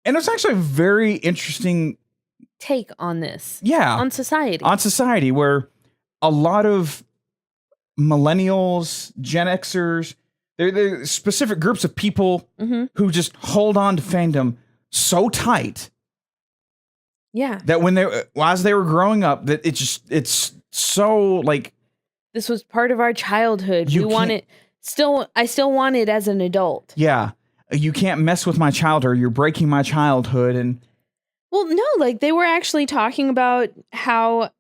And it's actually a very interesting take on this. Yeah. On society. On society, where a lot of millennials, Gen Xers, they're specific groups of people who just hold on to fandom so tight. Yeah. That as they were growing up, that it's so like... This was part of our childhood. I still want it as an adult. Yeah. You can't mess with my childhood. You're breaking my childhood. And well, no, like they were actually talking about how,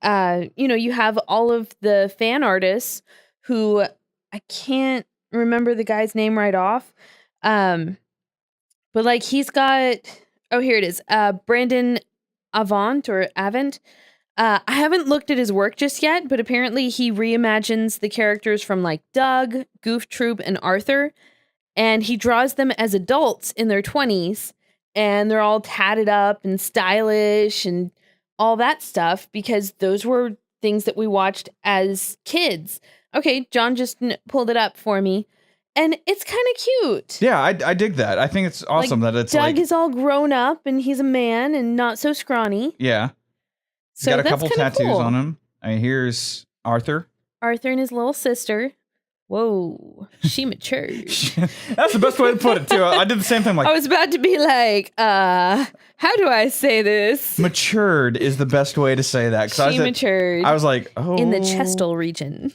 you have all of the fan artists who I can't remember the guy's name right off. But like he's got, here it is. Brandon Avant. I haven't looked at his work just yet, but apparently he reimagines the characters from like Doug, Goof Troop, and Arthur, and he draws them as adults in their 20s, and they're all tatted up and stylish and all that stuff because those were things that we watched as kids. Okay, John just pulled it up for me, and it's kind of cute. Yeah, I dig that. I think it's awesome that it's Doug is all grown up and he's a man and not so scrawny. Yeah. So got a couple tattoos cool. on him. Here's Arthur. Arthur and his little sister. Whoa, she matured. That's the best way to put it, too. I did the same thing. Like, I was about to be like, how do I say this? Matured is the best way to say that. She matured. I was like, oh. In the chestal region.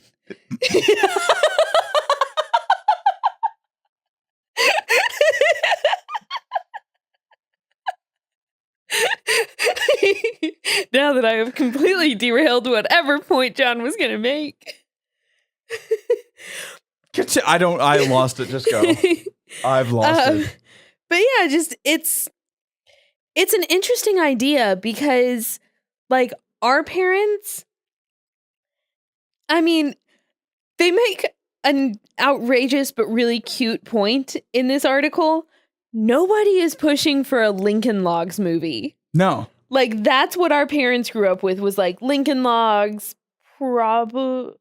Now that I have completely derailed whatever point John was going to make. I lost it. Just go. I've lost it. But yeah, just it's an interesting idea because like our parents, I mean, they make an outrageous but really cute point in this article. Nobody is pushing for a Lincoln Logs movie. No. Like that's what our parents grew up with was like Lincoln Logs,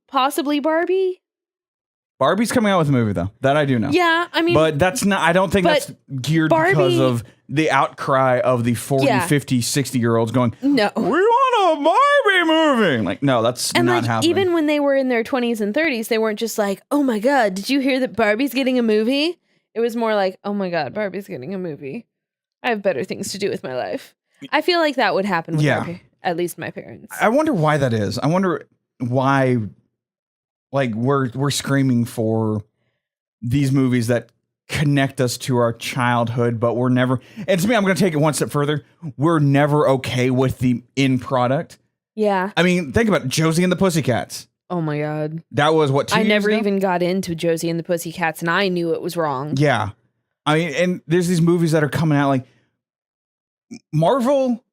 possibly Barbie. Barbie's coming out with a movie though. That I do know. Yeah, I mean, but that's not. I don't think that's geared because of the outcry of the 40, 50, 60-year-olds going, no, we want a Barbie movie. Like, no, that's not like, happening. Even when they were in their 20s and 30s, they weren't just like, oh my God, did you hear that Barbie's getting a movie? It was more like, oh my God, Barbie's getting a movie. I have better things to do with my life. I feel like that would happen with at least my parents. I wonder why that is. I wonder why, like, we're screaming for these movies that connect us to our childhood, but we're never, and to me, I'm going to take it one step further. We're never okay with the end product. Yeah. I mean, think about it. Josie and the Pussycats. Oh my God. That was what, 2 years never ago? even got into Josie and the Pussycats, and I knew it was wrong. Yeah. I mean, and there's these movies that are coming out like Marvel,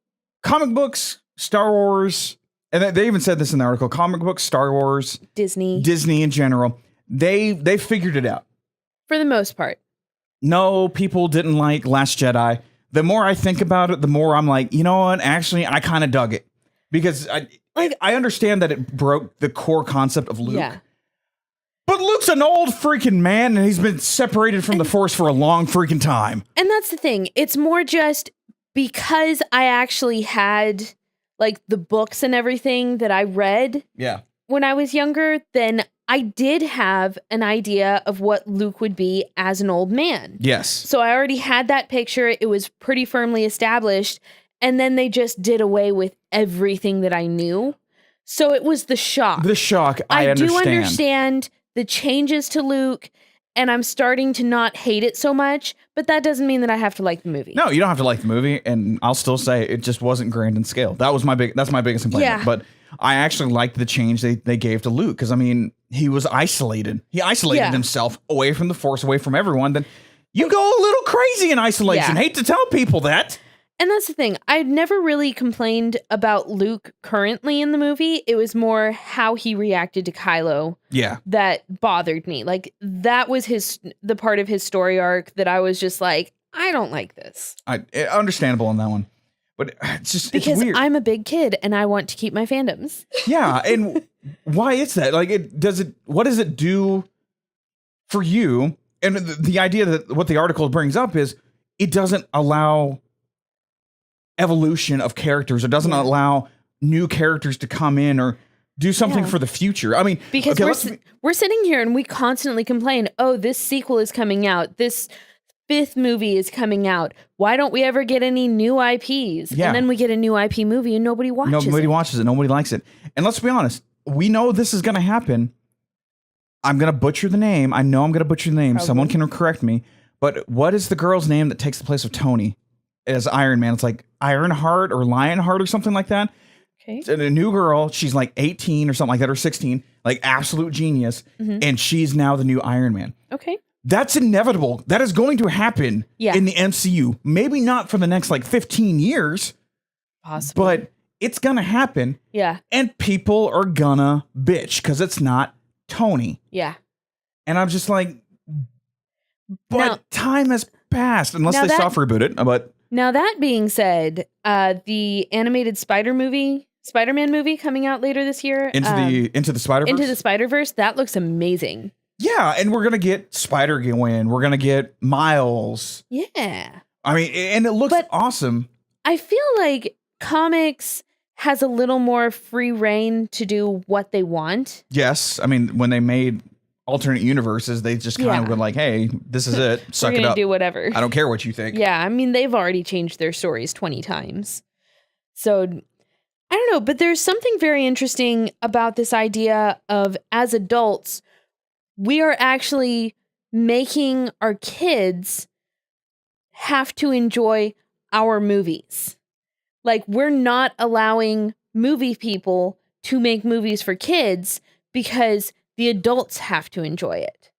comic books, Star Wars, and they even said this in the article, comic books, Star Wars, Disney in general, they figured it out. For the most part. No, people didn't like Last Jedi. The more I think about it, the more I'm like, you know what? Actually, I kind of dug it. Because I understand that it broke the core concept of Luke. Yeah. But Luke's an old freaking man, and he's been separated from the Force for a long freaking time. And that's the thing. It's more just because I actually had like the books and everything that I read when I was younger, then I did have an idea of what Luke would be as an old man. Yes. So I already had that picture. It was pretty firmly established. And then they just did away with everything that I knew. So it was the shock. The shock, I understand. I do understand the changes to Luke, and I'm starting to not hate it so much, but that doesn't mean that I have to like the movie. No, you don't have to like the movie, and I'll still say it just wasn't grand in scale. That's my biggest complaint. Yeah. But I actually liked the change they gave to Luke, because I mean, he was isolated. He isolated himself away from the Force, away from everyone. Then you go a little crazy in isolation. Hate to tell people that. And that's the thing. I'd never really complained about Luke currently in the movie. It was more how he reacted to Kylo. Yeah. That bothered me. Like, that was the part of his story arc that I was just like, I don't like this. Understandable on that one. But it's just, because it's weird. I'm a big kid and I want to keep my fandoms. Yeah. And why is that? Like, what does it do for you? And the idea that what the article brings up is it doesn't allow evolution of characters. It doesn't allow new characters to come in or do something for the future. I mean, because we're sitting here and we constantly complain, oh, this sequel is coming out. This 5th movie is coming out. Why don't we ever get any new IPs? Yeah. And then we get a new IP movie and nobody watches it. Nobody watches it. Nobody likes it. And let's be honest, we know this is going to happen. I'm going to butcher the name. I know I'm going to butcher the name. Probably. Someone can correct me. But what is the girl's name that takes the place of Tony as Iron Man? It's like Ironheart or Lionheart or something like that. Okay. And a new girl, she's like 18 or something like that, or 16, like absolute genius. Mm-hmm. And she's now the new Iron Man. Okay. That's inevitable. That is going to happen in the MCU. Maybe not for the next like 15 years. Possibly. But it's going to happen. Yeah. And people are gonna bitch because it's not Tony. Yeah. And I'm just like, but time has passed unless they soft reboot it. But now that being said, the animated Spider-Man movie coming out later this year. Into the Spider-Verse? Into the Spider-Verse. That looks amazing. Yeah, and we're going to get Spider-Gwen. We're going to get Miles. Yeah. I mean, and it looks awesome. I feel like comics has a little more free reign to do what they want. Yes. I mean, when they made alternate universes, they just kind of were like, hey, this is it. Suck it up. Do whatever. I don't care what you think. Yeah, I mean, they've already changed their stories 20 times. So, I don't know, but there's something very interesting about this idea of, as adults, we are actually making our kids have to enjoy our movies. Like, we're not allowing movie people to make movies for kids because the adults have to enjoy it.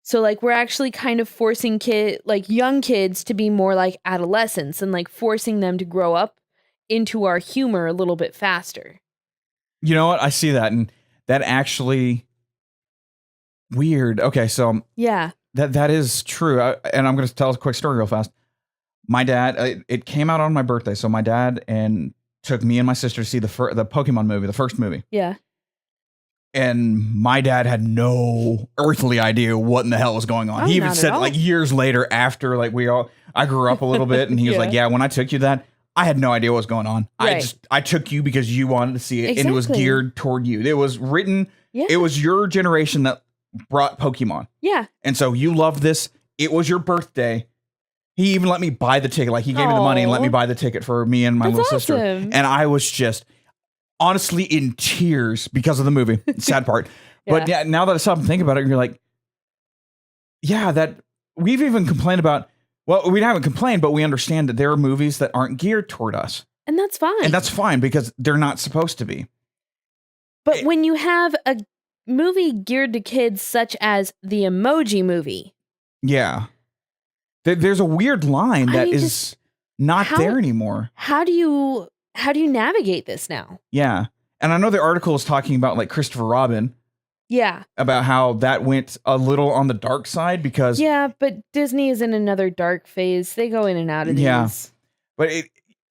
So, like, we're actually kind of forcing young kids to be more like adolescents and, like, forcing them to grow up into our humor a little bit faster. You know what? I see that, and that actually weird. Okay, so yeah, that is true. And I'm going to tell a quick story real fast. My dad, it came out on my birthday, so my dad took me and my sister to see the Pokemon movie, the first movie. Yeah. And my dad had no earthly idea what in the hell was going on. He even said, like, years later, after, like, I grew up a little bit, and he was like, yeah, when I took you that, I had no idea what was going on. Right. I took you because you wanted to see it, and it was geared toward you. It was written, it was your generation that brought Pokemon. Yeah. And so you loved this. It was your birthday. He even let me buy the ticket. Like, he gave me the money and let me buy the ticket for me and my little sister. And I was just honestly in tears because of the movie. Sad part. But yeah, now that I stop and think about it, you're like, yeah, that we've even complained about, well, we haven't complained, but we understand that there are movies that aren't geared toward us. And that's fine. And that's fine because they're not supposed to be. But when you have a movie geared to kids such as the Emoji Movie. Yeah. There's a weird line that is not there anymore. How do you navigate this now? Yeah. And I know the article is talking about, like, Christopher Robin. Yeah. About how that went a little on the dark side because... Yeah, but Disney is in another dark phase. They go in and out of these. Yeah. But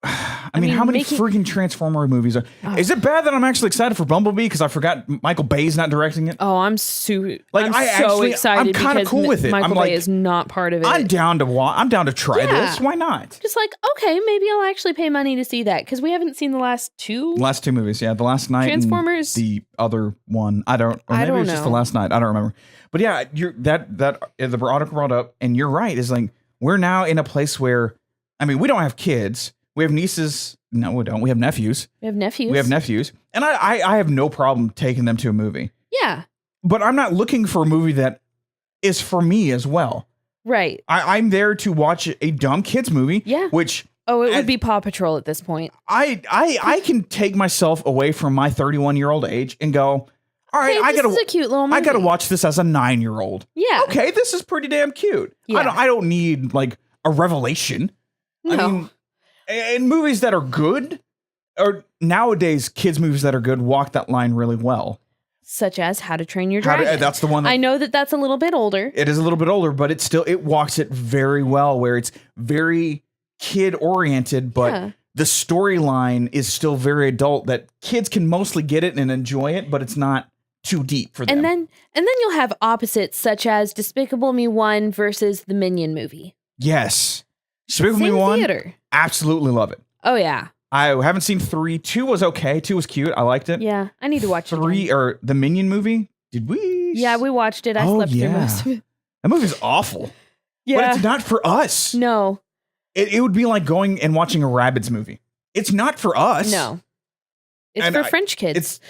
I mean, how many freaking Transformer movies are... Is it bad that I'm actually excited for Bumblebee because I forgot Michael Bay's not directing it? Oh, I'm so excited. I'm kind of cool with it. Michael Bay is not part of it. I'm down to try this. Why not? Just like, okay, maybe I'll actually pay money to see that because we haven't seen the last two. Last two movies, yeah. The Last Night Transformers. And the other one. I don't know. Just The Last Night. I don't remember. But yeah, the article brought up, and you're right, is like, we're now in a place where, I mean, we don't have kids. We have nieces. No, we don't. We have nephews. We have nephews. And I have no problem taking them to a movie. Yeah. But I'm not looking for a movie that is for me as well. Right. I'm there to watch a dumb kids movie. Yeah. Which... Oh, it would be Paw Patrol at this point. I can take myself away from my 31-year-old age and go, all right, this is a cute little movie. I got to watch this as a 9-year-old. Yeah. Okay, this is pretty damn cute. Yeah. I don't need, like, a revelation. No. I mean... And movies that are good, or nowadays kids' movies that are good, walk that line really well. Such as How to Train Your Dragon. That's the one. I know that's a little bit older. It is a little bit older, but it walks it very well, where it's very kid-oriented, but the storyline is still very adult, that kids can mostly get it and enjoy it, but it's not too deep for them. And then you'll have opposites, such as Despicable Me 1 versus the Minion movie. Yes. Despicable Me 1, theater. Absolutely love it. Oh, yeah. I haven't seen 3. 2 was okay. 2 was cute. I liked it. Yeah, I need to watch 3, or the Minion movie. Did we? Yeah, we watched it. I slept through most of it. That movie's awful. Yeah. But it's not for us. No. It would be like going and watching a Rabbids movie. It's not for us. No. It's for French kids.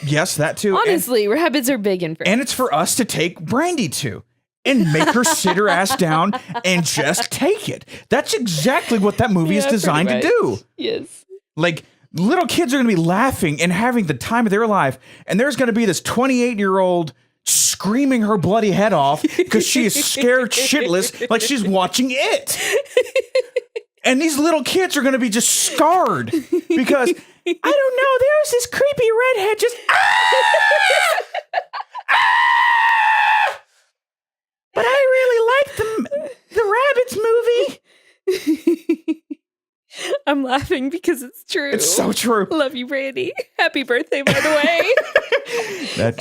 Yes, that too. Honestly, Rabbids are big in France. And it's for us to take Brandy to. And make her sit her ass down and just take it. That's exactly what that movie is designed to do. Yes. Like, little kids are going to be laughing and having the time of their life. And there's going to be this 28-year-old screaming her bloody head off because she is scared shitless like she's watching it. And these little kids are going to be just scarred because, I don't know, there's this creepy redhead just... But I really like the Rabbids movie. I'm laughing because it's true. It's so true. Love you, Brandy. Happy birthday, by the way.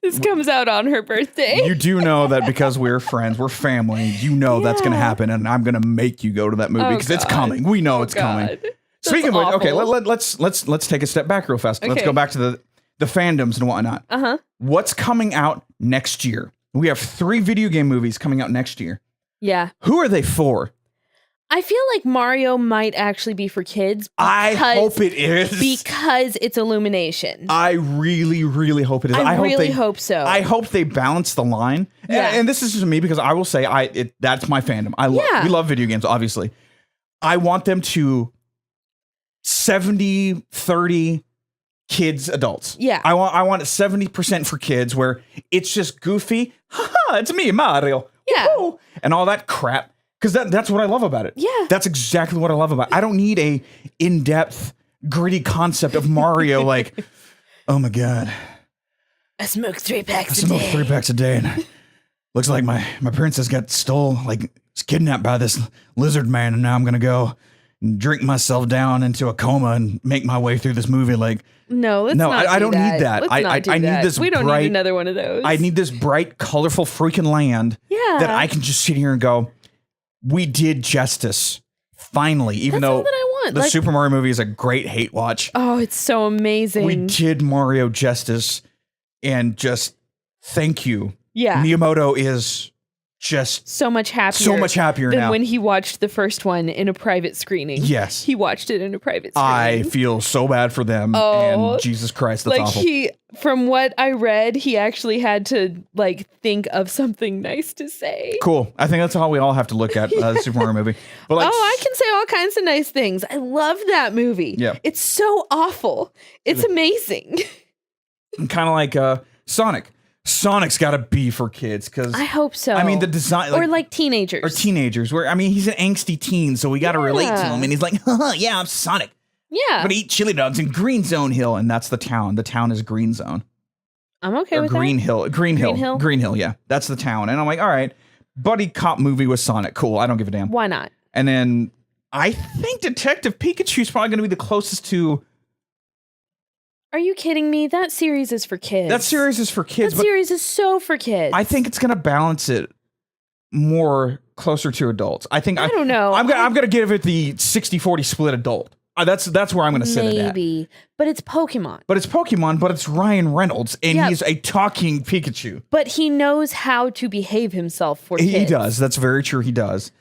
This comes out on her birthday. You do know that because we're friends, we're family, you know that's going to happen, and I'm going to make you go to that movie because it's coming. We know it's coming. Speaking of which, okay, let's take a step back real fast. Okay. Let's go back to the fandoms and whatnot. What's coming out next year? We have 3 video game movies coming out next year. Yeah. Who are they for? I feel like Mario might actually be for kids. I hope it is. Because it's Illumination. I really, really hope it is. I really hope so. I hope they balance the line. Yeah. And this is just me because I will say that's my fandom. We love video games, obviously. I want them to 70-30 kids, adults. Yeah. I want it 70% for kids where it's just goofy. Haha, it's me, Mario. Yeah. Woo-hoo, and all that crap. Because that's what I love about it. Yeah. That's exactly what I love about it. I don't need a in-depth, gritty concept of Mario like, oh my God. I smoke 3 packs a day. I smoke 3 packs a day. And looks like my princess got kidnapped by this lizard man. And now I'm going to go and drink myself down into a coma and make my way through this movie. Like, I don't need that. I need this. We don't bright, need another one of those. I need this bright, colorful freaking land that I can just sit here and go, we did justice. Finally, even That's though all that I want. The Super Mario movie is a great hate watch. Oh, it's so amazing. We did Mario justice, and just thank you. Yeah. Miyamoto is just so much happier than now when he watched the first one in a private screening. Yes. He watched it in a private screening. I feel so bad for them. And Jesus Christ, that's awful. From what I read, he actually had to think of something nice to say. Cool. I think that's how we all have to look at the Super Mario movie. But I can say all kinds of nice things. I love that movie. Yeah. It's so awful. It's amazing. Kind of like Sonic. Sonic's got to be for kids because I hope so. I mean, the design, or teenagers, where he's an angsty teen, so we got to relate to him, and he's like, yeah, I'm Sonic. Yeah, I'm gonna eat chili dogs in Green Zone Hill, and that's the town. The town is Green Zone. I'm okay with Green that. Hill, Green Hill. Yeah, that's the town, and I'm like, all right, buddy cop movie with Sonic, cool. I don't give a damn. Why not? And then I think Detective Pikachu's probably gonna be the closest to. Are you kidding me? That series is for kids. That series is for kids. That series is so for kids. I think it's going to balance it more closer to adults. I don't know. I'm going to give it the 60-40 split adult. That's where I'm going to set it at. Maybe. But it's Pokemon. But it's Ryan Reynolds, and he's a talking Pikachu. But he knows how to behave himself for kids. He does. That's very true. He does.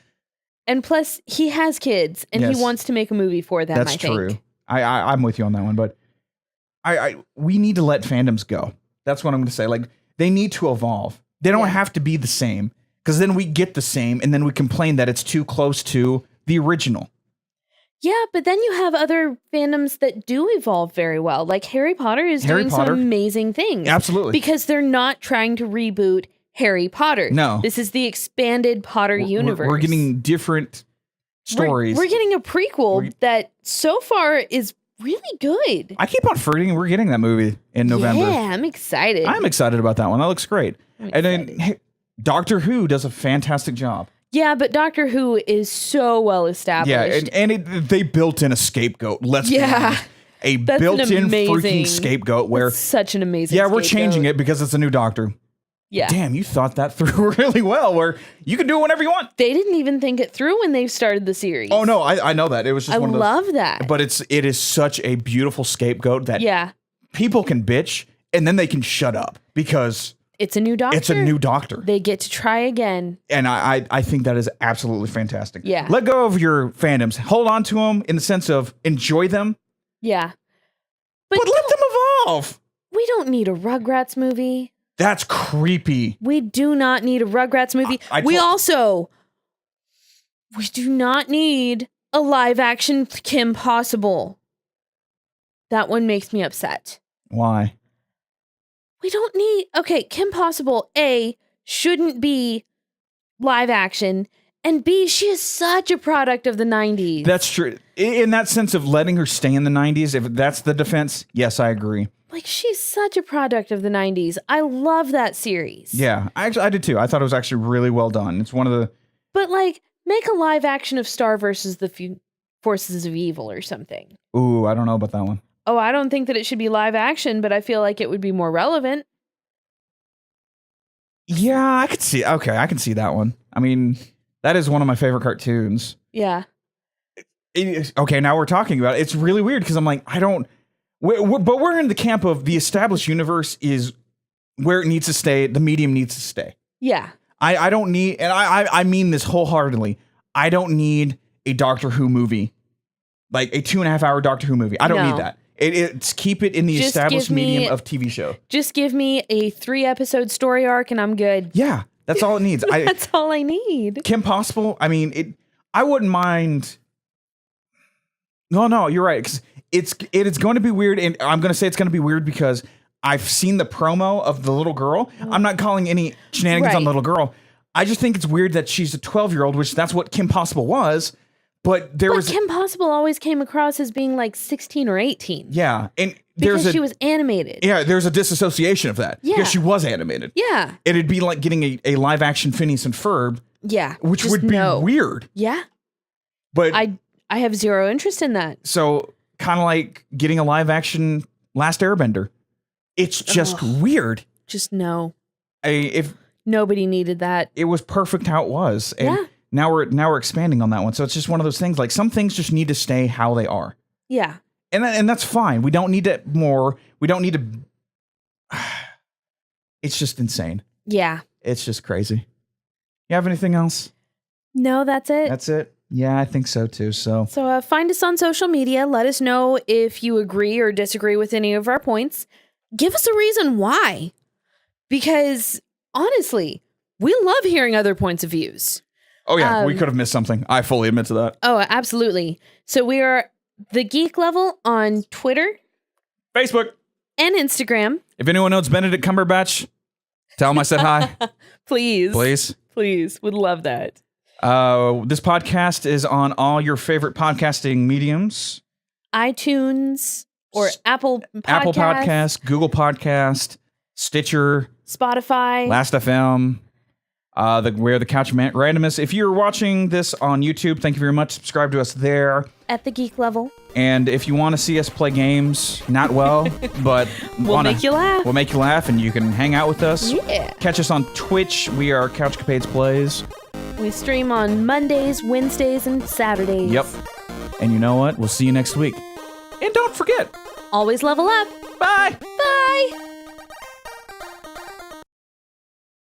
And plus, he has kids, and he wants to make a movie for them, That's true. I'm with you on that one, but we need to let fandoms go. That's what I'm going to say. Like, they need to evolve. They don't have to be the same, because then we get the same, and then we complain that it's too close to the original. Yeah, but then you have other fandoms that do evolve very well. Like Harry Potter is doing some amazing things. Absolutely. Because they're not trying to reboot Harry Potter. No. This is the expanded Potter universe. We're getting different stories. We're getting a prequel that so far is really good. I keep on forgetting we're getting that movie in November. Yeah, I'm excited. I'm excited about that one. That looks great. And then Doctor Who does a fantastic job. Yeah, but Doctor Who is so well established. Yeah, they built in a scapegoat. Let's be honest. A built-in freaking scapegoat where that's such an amazing scapegoat. We're changing it because it's a new Doctor. Yeah. Damn, you thought that through really well, where you can do it whenever you want. They didn't even think it through when they started the series. Oh, no, I know that. It was just one of those. I love that. But it is such a beautiful scapegoat that people can bitch and then they can shut up because it's a new Doctor. It's a new Doctor. They get to try again. And I think that is absolutely fantastic. Yeah. Let go of your fandoms. Hold on to them in the sense of enjoy them. Yeah. But let them evolve. We don't need a Rugrats movie. That's creepy. We do not need a Rugrats movie. We do not need a live action Kim Possible. That one makes me upset. Why? We don't need... Okay, Kim Possible, A, shouldn't be live action, and B, she is such a product of the 90s. That's true. In that sense of letting her stay in the 90s, if that's the defense, yes, I agree. Like, she's such a product of the 90s. I love that series. Yeah, I did too. I thought it was actually really well done. It's one of the... But, make a live action of Star versus the Forces of Evil or something. Ooh, I don't know about that one. Oh, I don't think that it should be live action, but I feel like it would be more relevant. Yeah, I could see. Okay, I can see that one. I mean, that is one of my favorite cartoons. Yeah. Okay, now we're talking about it. It's really weird because I'm like, But we're in the camp of the established universe is where it needs to stay. The medium needs to stay. Yeah. I don't need, and I mean this wholeheartedly. I don't need a Doctor Who movie, like a 2.5 hour Doctor Who movie. I don't need that. It's keep it in the established medium of TV show. Just give me a 3-episode story arc and I'm good. Yeah, that's all it needs. That's all I need. Kim Possible. I mean, I wouldn't mind. No, you're right. It's going to be weird, and I'm going to say it's going to be weird because I've seen the promo of the little girl. I'm not calling any shenanigans on the little girl. I just think it's weird that she's a 12-year-old, which that's what Kim Possible was. But Kim Possible always came across as being like 16 or 18. Yeah, and because she was animated. Yeah, there's a disassociation of that. Yeah, because she was animated. Yeah, it'd be like getting a live action Phineas and Ferb. Yeah, which would be weird. Yeah, but I have zero interest in that. So kind of like getting a live action Last Airbender. It's just weird. Just no. If nobody needed that, it was perfect how it was. And now we're expanding on that one. So it's just one of those things. Like some things just need to stay how they are. Yeah. And that's fine. We don't need it more. We don't need to. It's just insane. Yeah. It's just crazy. You have anything else? No, that's it. That's it. Yeah, I think so too. So find us on social media. Let us know if you agree or disagree with any of our points. Give us a reason why. Because honestly, we love hearing other points of views. Oh yeah, we could have missed something. I fully admit to that. Oh, absolutely. So we are The Geek Level on Twitter, Facebook, and Instagram. If anyone knows Benedict Cumberbatch, tell him I said hi. Please. Would love that. This podcast is on all your favorite podcasting mediums. iTunes or Apple Podcast, Google Podcast, Stitcher, Spotify, Last.fm. We're the Couch Randomness. If you're watching this on YouTube, thank you very much. Subscribe to us there. At The Geek Level. And if you want to see us play games, not well, but we'll make you laugh. We'll make you laugh, and you can hang out with us. Yeah. Catch us on Twitch. We are Couchcapades Plays. We stream on Mondays, Wednesdays, and Saturdays. Yep. And you know what? We'll see you next week. And don't forget, always level up. Bye. Bye.